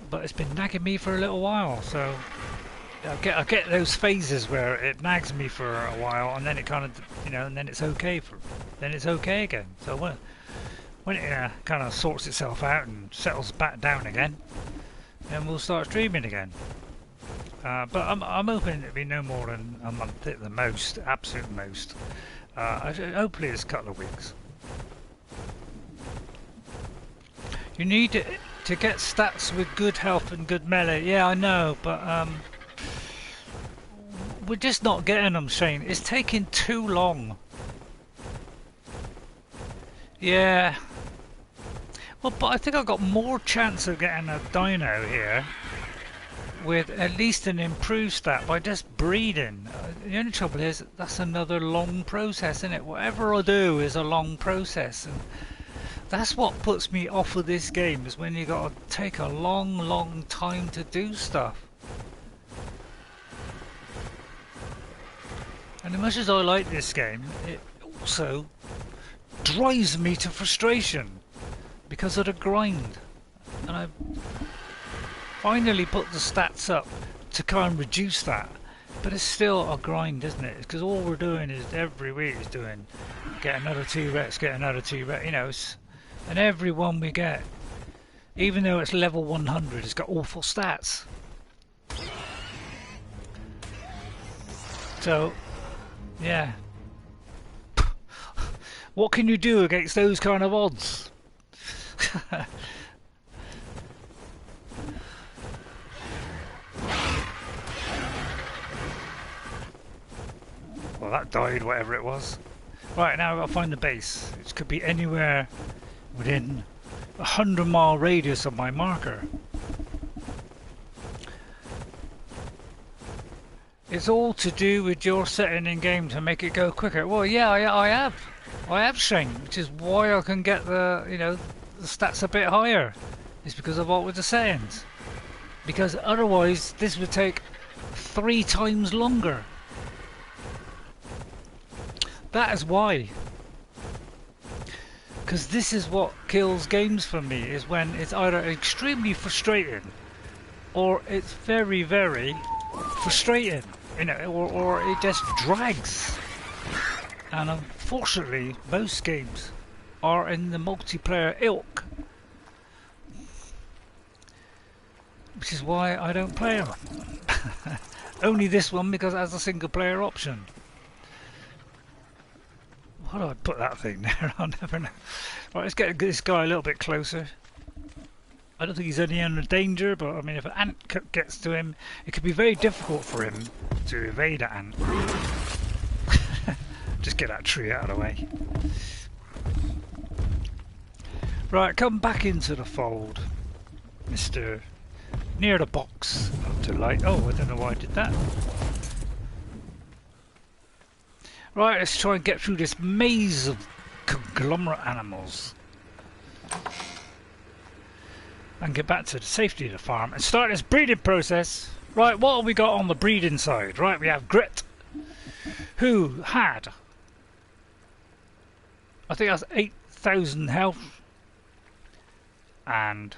but it's been nagging me for a little while. So I get those phases where it nags me for a while, and then it kind of, you know, and then it's okay then it's okay again. So when it kind of sorts itself out and settles back down again, then we'll start streaming again. But I'm hoping it'll be no more than a month at the most, absolute most. Hopefully it's a couple of weeks. You need to, to get stats with good health and good melee. Yeah, I know, but we're just not getting them, Shane. It's taking too long. Yeah. Well, but I think I've got more chance of getting a dino here with at least an improved stat by just breeding. The only trouble is that's another long process, isn't it? Whatever I do is a long process, and that's what puts me off of this game, is when you got to take a long time to do stuff. And as much as I like this game, it also drives me to frustration because of the grind. And I finally put the stats up to kind of reduce that, but it's still a grind, isn't it? Because all we're doing is every week is doing get another T-Rex, get another T-Rex, you know, and every one we get, even though it's level 100, it's got awful stats. So yeah, what can you do against those kind of odds? Well, that died, whatever it was. Right, now I've got to find the base, which could be anywhere within a 100-mile radius of my marker. It's all to do with your setting in game to make it go quicker. Well, yeah, I have, Shane, which is why I can get the, you know, the stats a bit higher. It's because of what with the settings. Because otherwise, this would take 3 times longer. That is why. Because this is what kills games for me, is when it's either extremely frustrating or it's very frustrating, you know, or it just drags. And unfortunately, most games are in the multiplayer ilk, which is why I don't play them. Only this one because it has a single player option. Why do I put that thing there? I'll never know. Right, let's get this guy a little bit closer. I don't think he's any under danger, but I mean, if an ant gets to him, it could be very difficult for him to evade an ant. Just get that tree out of the way. Right, come back into the fold, Mr. Near the box of delight. Oh, I don't know why I did that. Right, let's try and get through this maze of conglomerate animals and get back to the safety of the farm and start this breeding process. Right, what have we got on the breeding side? Right, we have Grit, who had, I think that's 8,000 health, and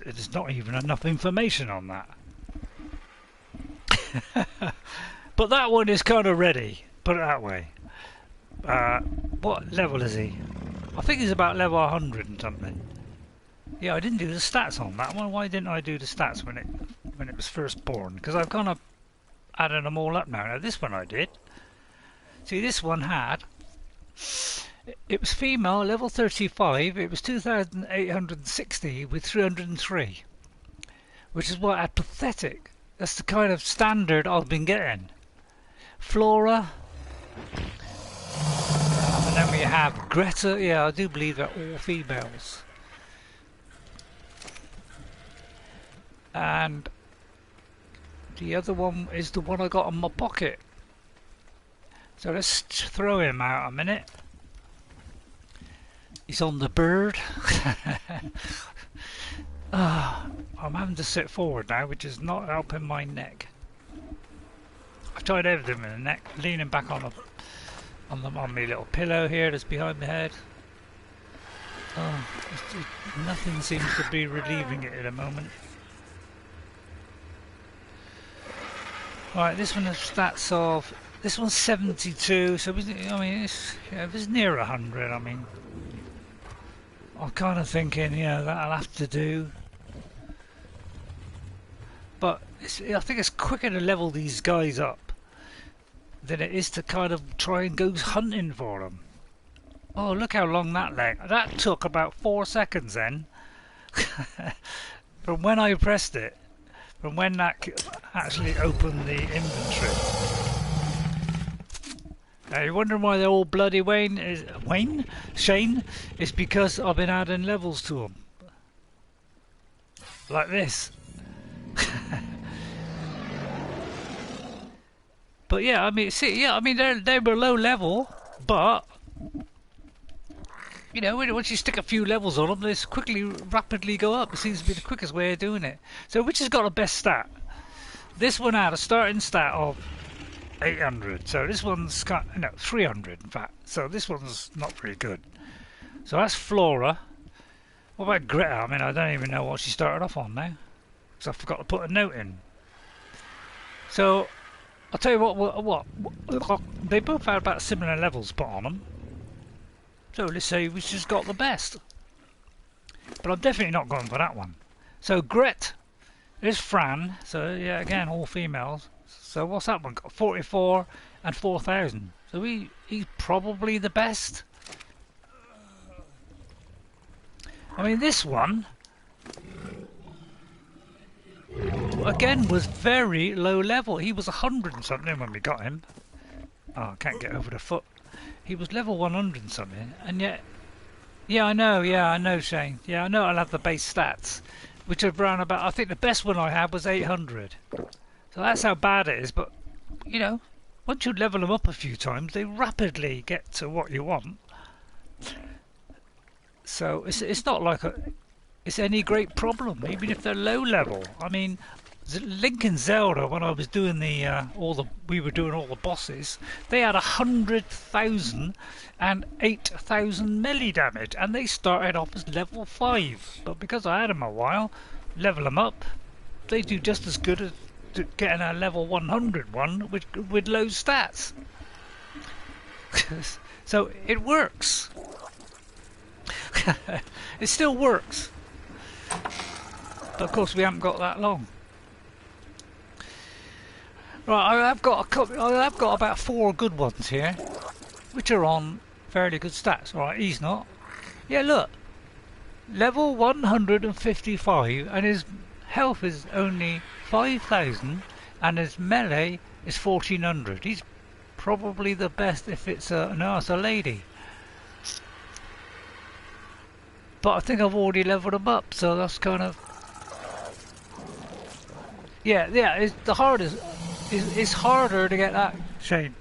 there's not even enough information on that. But that one is kind of ready, put it that way. What level is he? I think he's about level 100 and something. Yeah, I didn't do the stats on that one. Why didn't I do the stats when it was first born? Because I've kind of added them all up now. Now this one I did. See, this one had, it was female, level 35. It was 2,860 with 303, which is what I had pathetic. That's the kind of standard I've been getting. Flora, and then we have Greta. Yeah, I do believe they're all females. And the other one is the one I got in my pocket. So let's throw him out a minute. He's on the bird. I'm having to sit forward now, which is not helping my neck. I've tried everything in the neck, leaning back on my little pillow here that's behind my head. Oh, nothing seems to be relieving it at the moment. Right, this one has stats of, this one's 72, so I mean, if it's near 100, I mean, I'm kind of thinking, yeah, that'll have to do. But I think it's quicker to level these guys up than it is to kind of try and go hunting for them. Oh, look how long that took about 4 seconds then. From when I pressed it, from when that actually opened the inventory. Now you're wondering why they're all bloody Shane? It's because I've been adding levels to them. Like this. But yeah, I mean, see, yeah, I mean, they were low level, but you know, once you stick a few levels on them, they rapidly go up. It seems to be the quickest way of doing it. So, which has got the best stat? This one had a starting stat of 800. So this one's got 300, in fact. So this one's not very good. So that's Flora. What about Greta? I mean, I don't even know what she started off on now, because I forgot to put a note in. So I'll tell you what, they both had about similar levels put on them. So let's say we just got the best. But I'm definitely not going for that one. So Gret is Fran. So yeah, again, all females. So what's that one got? 44 and 4,000. So he's probably the best. I mean, this one again was very low level. He was 100 and something when we got him. Oh, I can't get over the foot. He was level 100 and something, and yet, yeah, I know, Shane. Yeah, I know I'll have the base stats, which are around about, I think the best one I had was 800. So that's how bad it is, but, you know, once you level them up a few times, they rapidly get to what you want. So it's not like it's any great problem, even if they're low level. I mean, Link and Zelda, when I was doing we were doing all the bosses, they had 100,000 and 8,000 melee damage, and they started off as level 5. But because I had them a while, level them up, they do just as good as getting a level 100 one with low stats. So it works. It still works. But of course we haven't got that long. Right, I've got about 4 good ones here, which are on fairly good stats. Alright, he's not. Yeah, look. Level 155, and his health is only 5,000, and his melee is 1,400. He's probably the best if it's a lady. But I think I've already leveled him up, so that's kind of... Yeah, it's the hardest... It's harder to get that, Shane.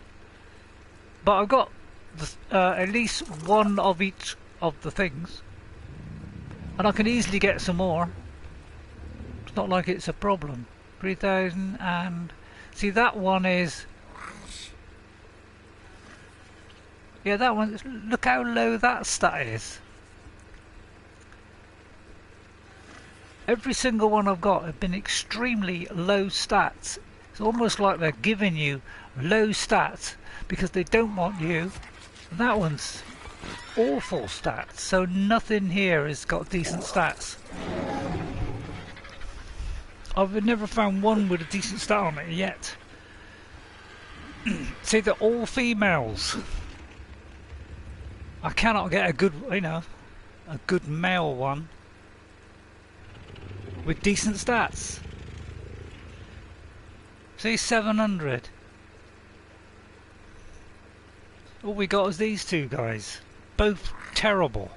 But I've got at least one of each of the things. And I can easily get some more. It's not like it's a problem. 3,000 and... See, that one is... Yeah, that one... Look how low that stat is. Every single one I've got have been extremely low stats. It's almost like they're giving you low stats because they don't want you. And that one's awful stats, so nothing here has got decent stats. I've never found one with a decent stat on it yet. See, they're all females. I cannot get a good, a good male one with decent stats. See, 700. All we got is these two guys. Both terrible.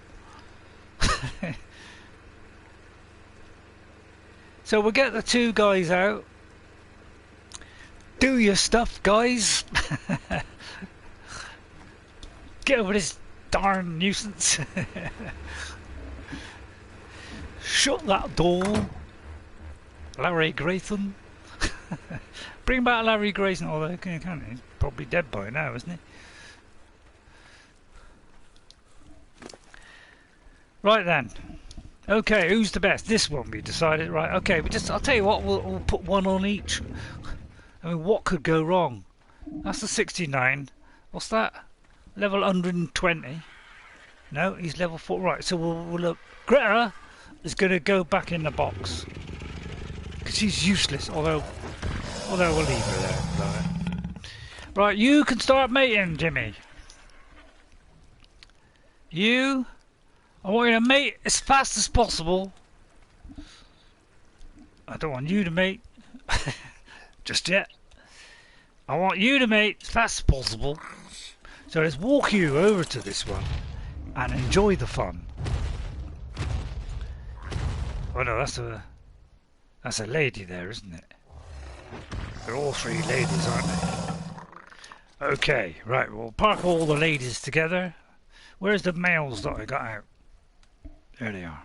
So we'll get the two guys out. Do your stuff, guys. Get over this darn nuisance. Shut that door. Larry Grayson. Bring back Larry Grayson, although he's probably dead by now, isn't he? Right then. Okay, who's the best? This one we decided. Right, okay, I'll tell you what, we'll put one on each. I mean, what could go wrong? That's the 69. What's that? Level 120. No, he's level 4. Right, so we'll look. Greta is going to go back in the box. Because she's useless, although we'll leave her there. Right, you can start mating, Jimmy. You, I want you to mate as fast as possible. I don't want you to mate just yet. I want you to mate as fast as possible. So let's walk you over to this one and enjoy the fun. Oh no, that's a lady there, isn't it? They're all three ladies, aren't they? Okay, right, we'll park all the ladies together. Where's the males that I got out? There they are.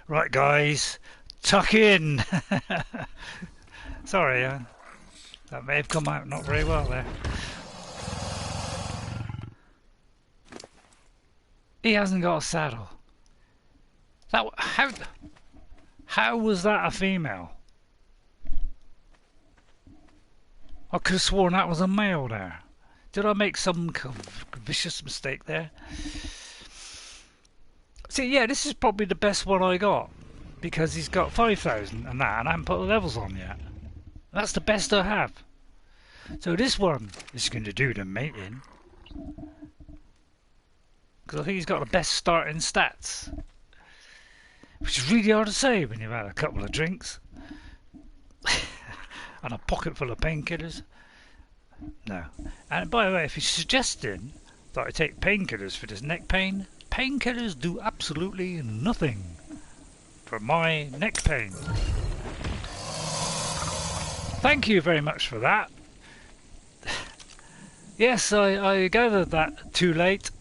Right, guys, tuck in. Sorry, that may have come out not very well there. He hasn't got a saddle. How was that a female? I could have sworn that was a male there. Did I make some vicious mistake there? See, yeah, this is probably the best one I got. Because he's got 5,000 and that, and I haven't put the levels on yet. That's the best I have. So this one is going to do the mating. Because I think he's got the best starting stats. Which is really hard to say when you've had a couple of drinks. And a pocket full of painkillers. No. And by the way, if you're suggesting that I take painkillers for this neck pain, painkillers do absolutely nothing for my neck pain. Thank you very much for that. Yes, I gathered that too late,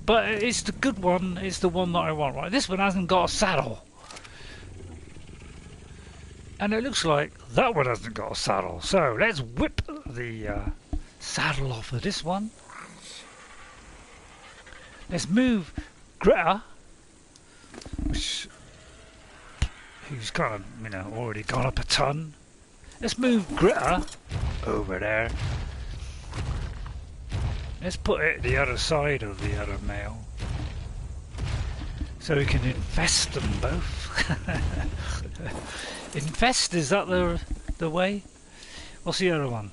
but it's the good one, it's the one that I want. Right, this one hasn't got a saddle. And it looks like that one hasn't got a saddle. So let's whip the saddle off of this one. Let's move Greta, who's kind of, you know, already gone up a ton. Let's move Greta over there. Let's put it the other side of the other male, so we can infest them both. Infest, is that the way? What's the other one?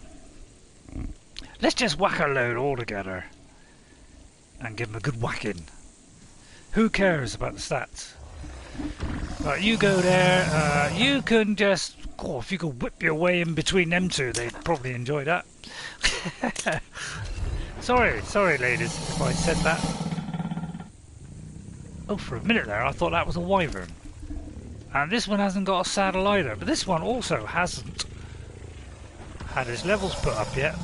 Let's just whack a load all together and give them a good whacking. Who cares about the stats? Right, you go there. You can just... Oh, if you could whip your way in between them two, they'd probably enjoy that. Sorry ladies, if I said that. Oh, for a minute there I thought that was a wyvern. And this one hasn't got a saddle either, but this one also hasn't had his levels put up yet.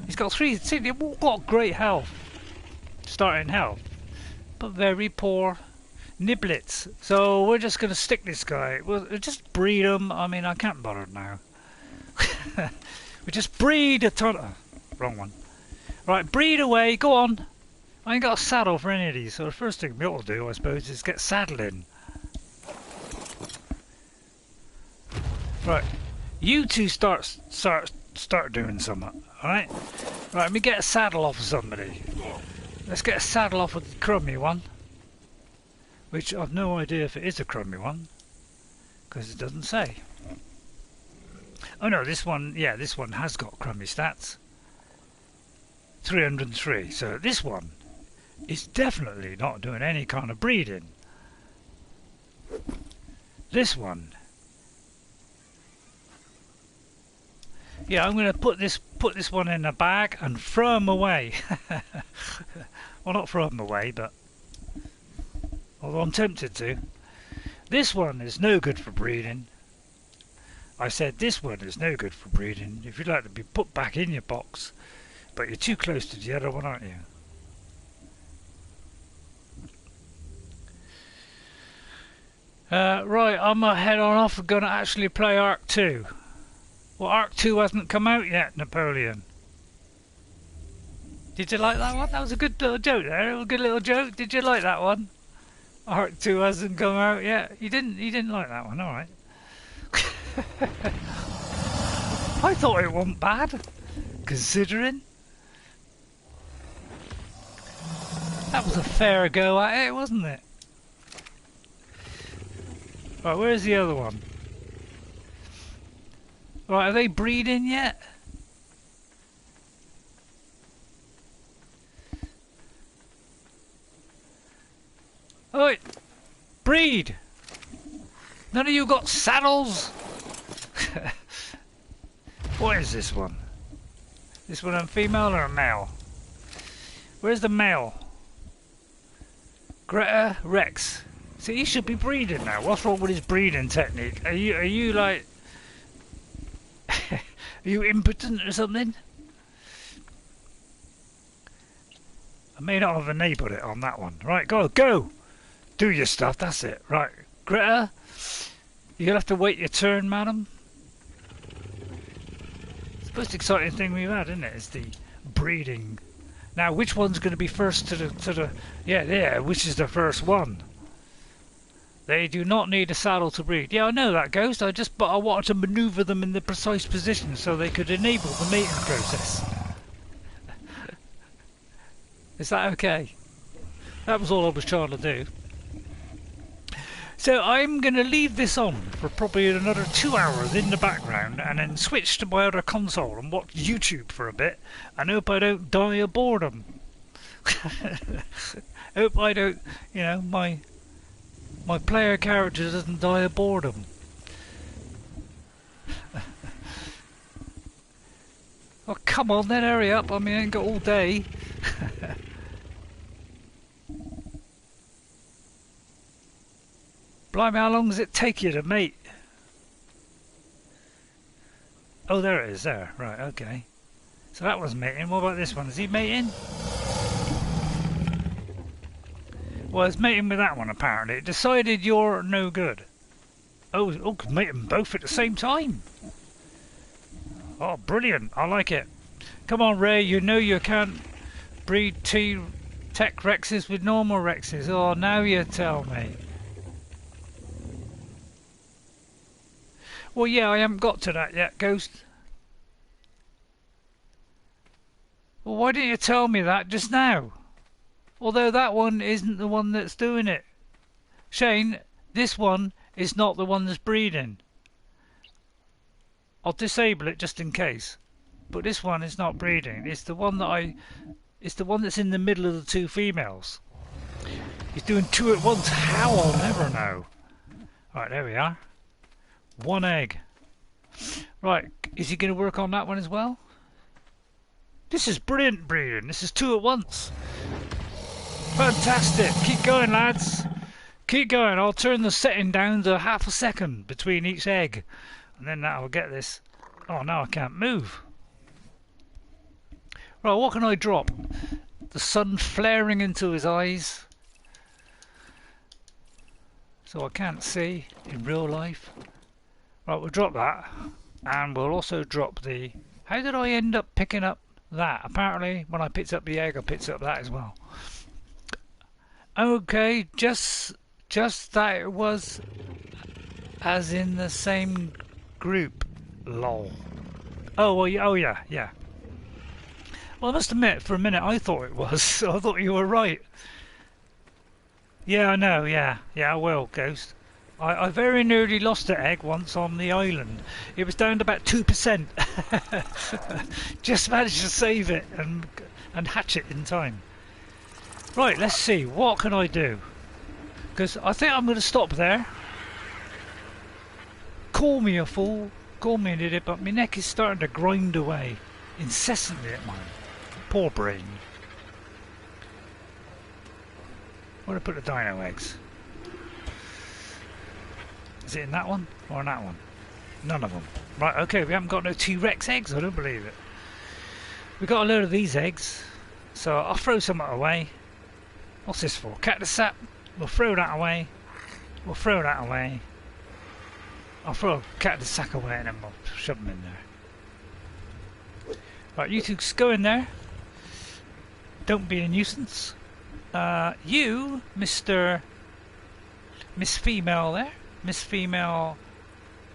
He's got 3, see, they've all got great health, starting health, but very poor niblets. So we're just going to stick this guy, we'll just breed him. I mean, I can't bother now. We just breed a ton of... Wrong one. Right, breed away, go on. I ain't got a saddle for any of these, so the first thing we ought to do, I suppose, is get saddling. Right, you two start doing something, alright? Right, let me get a saddle off of somebody. Let's get a saddle off of the crummy one. Which I've no idea if it is a crummy one, because it doesn't say. Oh no, this one, yeah, this one has got crummy stats. 303, so this one is definitely not doing any kind of breeding. This one, yeah, I'm going to put this one in a bag and throw him away. Well, not throw him away, but although I'm tempted to. This one is no good for breeding. I said this one is no good for breeding. If you'd like to be put back in your box, but you're too close to the other one, aren't you? Right, I'm gonna head on off. I'm gonna actually play Ark 2. Well, Ark 2 hasn't come out yet, Napoleon. Did you like that one? That was a good little joke there. A good little joke. Did you like that one? Ark 2 hasn't come out yet. You didn't like that one, alright. I thought it wasn't bad, considering. That was a fair go at it, wasn't it? Right, where's the other one? Right, are they breeding yet? Oi! Breed! None of you got saddles? What is this one? This one a female or a male? Where's the male? Greta Rex. See, he should be breeding now. What's wrong with his breeding technique? Are you like... are you impotent or something? I may not have enabled it on that one. Right, go! Do your stuff, that's it. Right, Greta, you'll have to wait your turn, madam. It's the most exciting thing we've had, isn't it? Is the breeding. Now, which one's going to be first to the... Yeah, which is the first one? They do not need a saddle to breed. Yeah, I know that, Ghost. But I wanted to manoeuvre them in the precise position so they could enable the mating process. Is that okay? That was all I was trying to do. So I'm going to leave this on for probably another 2 hours in the background and then switch to my other console and watch YouTube for a bit and hope I don't die of boredom. Hope I don't, you know, my player character doesn't die of boredom. Oh, come on then, hurry up. I mean, I ain't got all day. Blimey, how long does it take you to mate? Oh, there it is, there. Right, okay. So that was mating. What about this one? Is he mating? Well, it's mating with that one, apparently. It decided you're no good. Oh, could mate them both at the same time. Oh, brilliant. I like it. Come on, Ray. You know you can't breed Tech Rexes with normal Rexes. Oh, now you tell me. Well, yeah, I haven't got to that yet, Ghost. Well, why didn't you tell me that just now? Although that one isn't the one that's doing it. Shane, this one is not the one that's breeding. I'll disable it just in case. But this one is not breeding. It's the one that it's the one that's in the middle of the two females. He's doing two at once. How? I'll never know. Right, there we are. One egg. Right, is he going to work on that one as well? This is brilliant breeding. This is two at once. Fantastic. Keep going, lads. Keep going. I'll turn the setting down to half a second between each egg. And then that'll get this. Oh, now I can't move. Right, what can I drop? The sun flaring into his eyes. So I can't see in real life. Right, we'll drop that, and we'll also drop the... How did I end up picking up that? Apparently, when I picked up the egg, I picked up that as well. Okay, just that it was as in the same group. Lol. Oh, well, yeah. Well, I must admit, for a minute, I thought it was. I thought you were right. Yeah, I know, yeah, I will, Ghost. I very nearly lost an egg once on the island. It was down to about 2%. Just managed to save it and hatch it in time. Right, let's see. What can I do? Because I think I'm going to stop there. Call me a fool. Call me an idiot, but my neck is starting to grind away incessantly at mine. Poor brain. Where do I put the dino eggs? Is it in that one or in that one? None of them. Right, okay, we haven't got no T-Rex eggs, I don't believe it. We got a load of these eggs, so I'll throw some away. What's this for? Cactus sap? We'll throw that away. We'll throw that away. I'll throw a cactus sack away and then we'll shove them in there. Right, you two go in there. Don't be a nuisance. You, Miss Female there. Miss Female,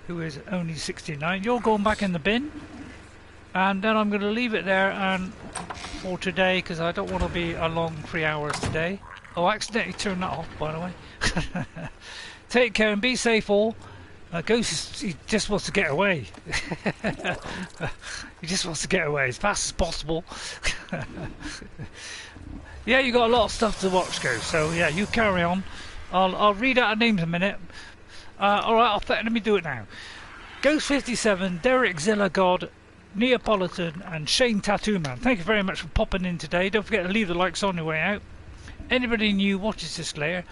who is only 69, you're going back in the bin, and then I'm going to leave it there and for today because I don't want to be a long 3 hours today. Oh, I accidentally turned that off, by the way. Take care and be safe all. Ghost, he just wants to get away. He just wants to get away as fast as possible. Yeah, you got a lot of stuff to watch, Ghost, so yeah, you carry on. I'll read out our names in a minute. Alright, let me do it now. Ghost57, Derek Zilla God, Neapolitan and Shane Tattoo Man. Thank you very much for popping in today. Don't forget to leave the likes on your way out. Anybody new watches this layer,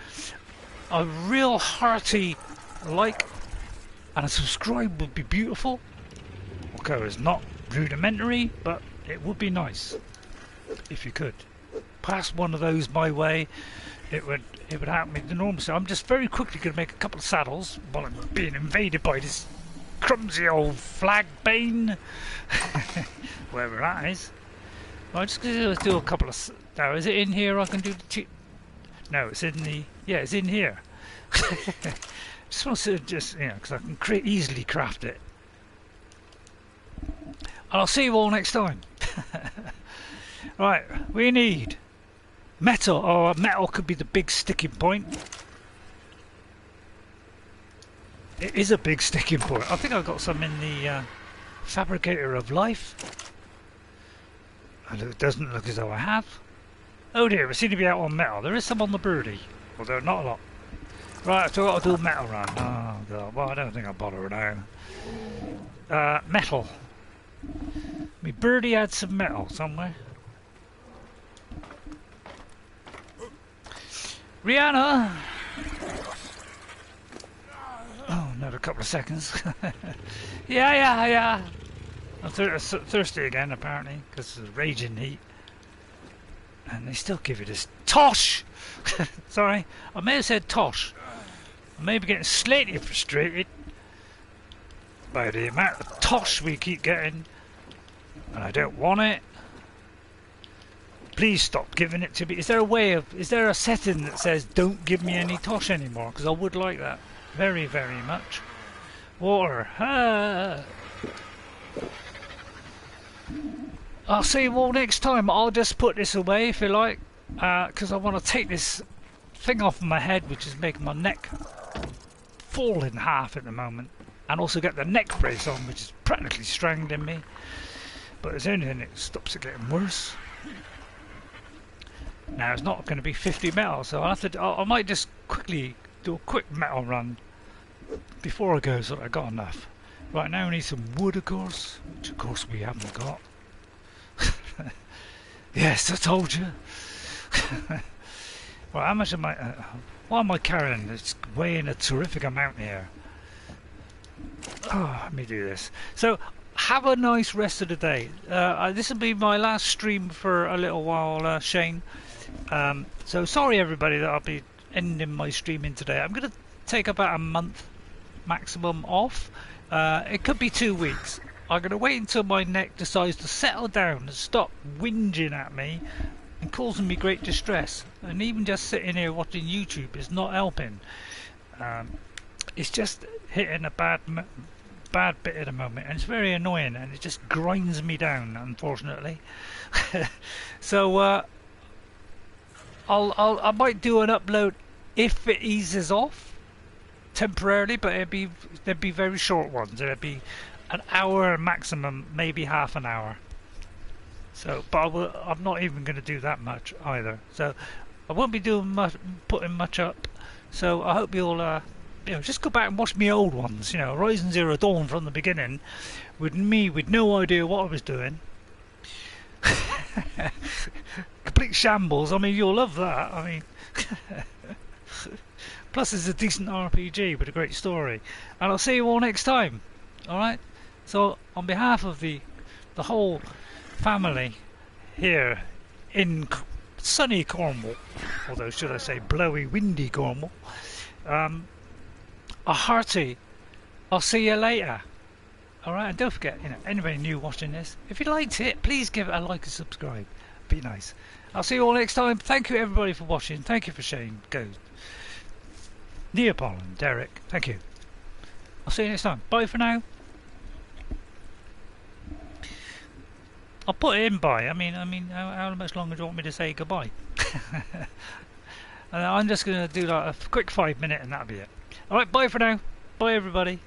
a real hearty like and a subscribe would be beautiful. Okay, it's not rudimentary, but it would be nice if you could pass one of those my way. It would help me enormously. I'm just very quickly going to make a couple of saddles while I'm being invaded by this clumsy old flag bane. Wherever that is. I'm just going to do a couple of... Now, is it in here I can do the... No, it's in the... Yeah, it's in here. Just want to because I can easily craft it. And I'll see you all next time. Right, we need metal. Oh, metal could be the big sticking point. It is a big sticking point. I think I've got some in the Fabricator of Life. And it doesn't look as though I have. Oh dear, we seem to be out on metal. There is some on the birdie, although not a lot. Right, so I've got to do a metal run. Oh god, well I don't think I'll bother now. Metal. My birdie had some metal somewhere. Rihanna! Oh, another couple of seconds. yeah. I'm thirsty again, apparently, because of the raging heat. And they still give you this tosh! Sorry, I may have said tosh. I may be getting slightly frustrated by the amount of tosh we keep getting. And I don't want it. Please stop giving it to me. Is there a setting that says don't give me any tosh anymore? Because I would like that very, very much. Water. I'll see you all next time. I'll just put this away if you like, because I want to take this thing off my head, which is making my neck fall in half at the moment, and also get the neck brace on, which is practically strangling me. But there's anything that stops it getting worse. Now it's not going to be 50 metal, so I'll have to. I might just quickly do a quick metal run before I go, so that I got enough. Right now we need some wood, of course, which of course we haven't got. Yes, I told you. Right, how much am I? What am I carrying? It's weighing a terrific amount here. Oh, let me do this. So, have a nice rest of the day. This will be my last stream for a little while, Shane. So sorry everybody that I'll be ending my streaming today. I'm going to take about a month maximum off. It could be 2 weeks. I'm going to wait until my neck decides to settle down and stop whinging at me and causing me great distress. And even just sitting here watching YouTube is not helping. It's just hitting a bad bit at the moment, and it's very annoying, and it just grinds me down, unfortunately. So I might do an upload if it eases off temporarily, but there'd be very short ones. There'd be an hour maximum, maybe half an hour. So, but I'm not even going to do that much either. So I won't be putting much up. So I hope you'll just go back and watch me old ones. Horizon Zero Dawn from the beginning, with me with no idea what I was doing. Complete shambles. I mean, you'll love that. I mean, plus it's a decent RPG with a great story. And I'll see you all next time. All right. So on behalf of the whole family here in sunny Cornwall, although should I say blowy, windy Cornwall, a hearty I'll see you later. Alright, and don't forget, anybody new watching this, if you liked it, please give it a like and subscribe. Be nice. I'll see you all next time. Thank you everybody for watching. Thank you for Shane, Ghost, Neapolitan, Derek. Thank you. I'll see you next time. Bye for now. I'll put it in bye. I mean, how much longer do you want me to say goodbye? And I'm just going to do like a quick 5 minute and that'll be it. Alright, bye for now. Bye everybody.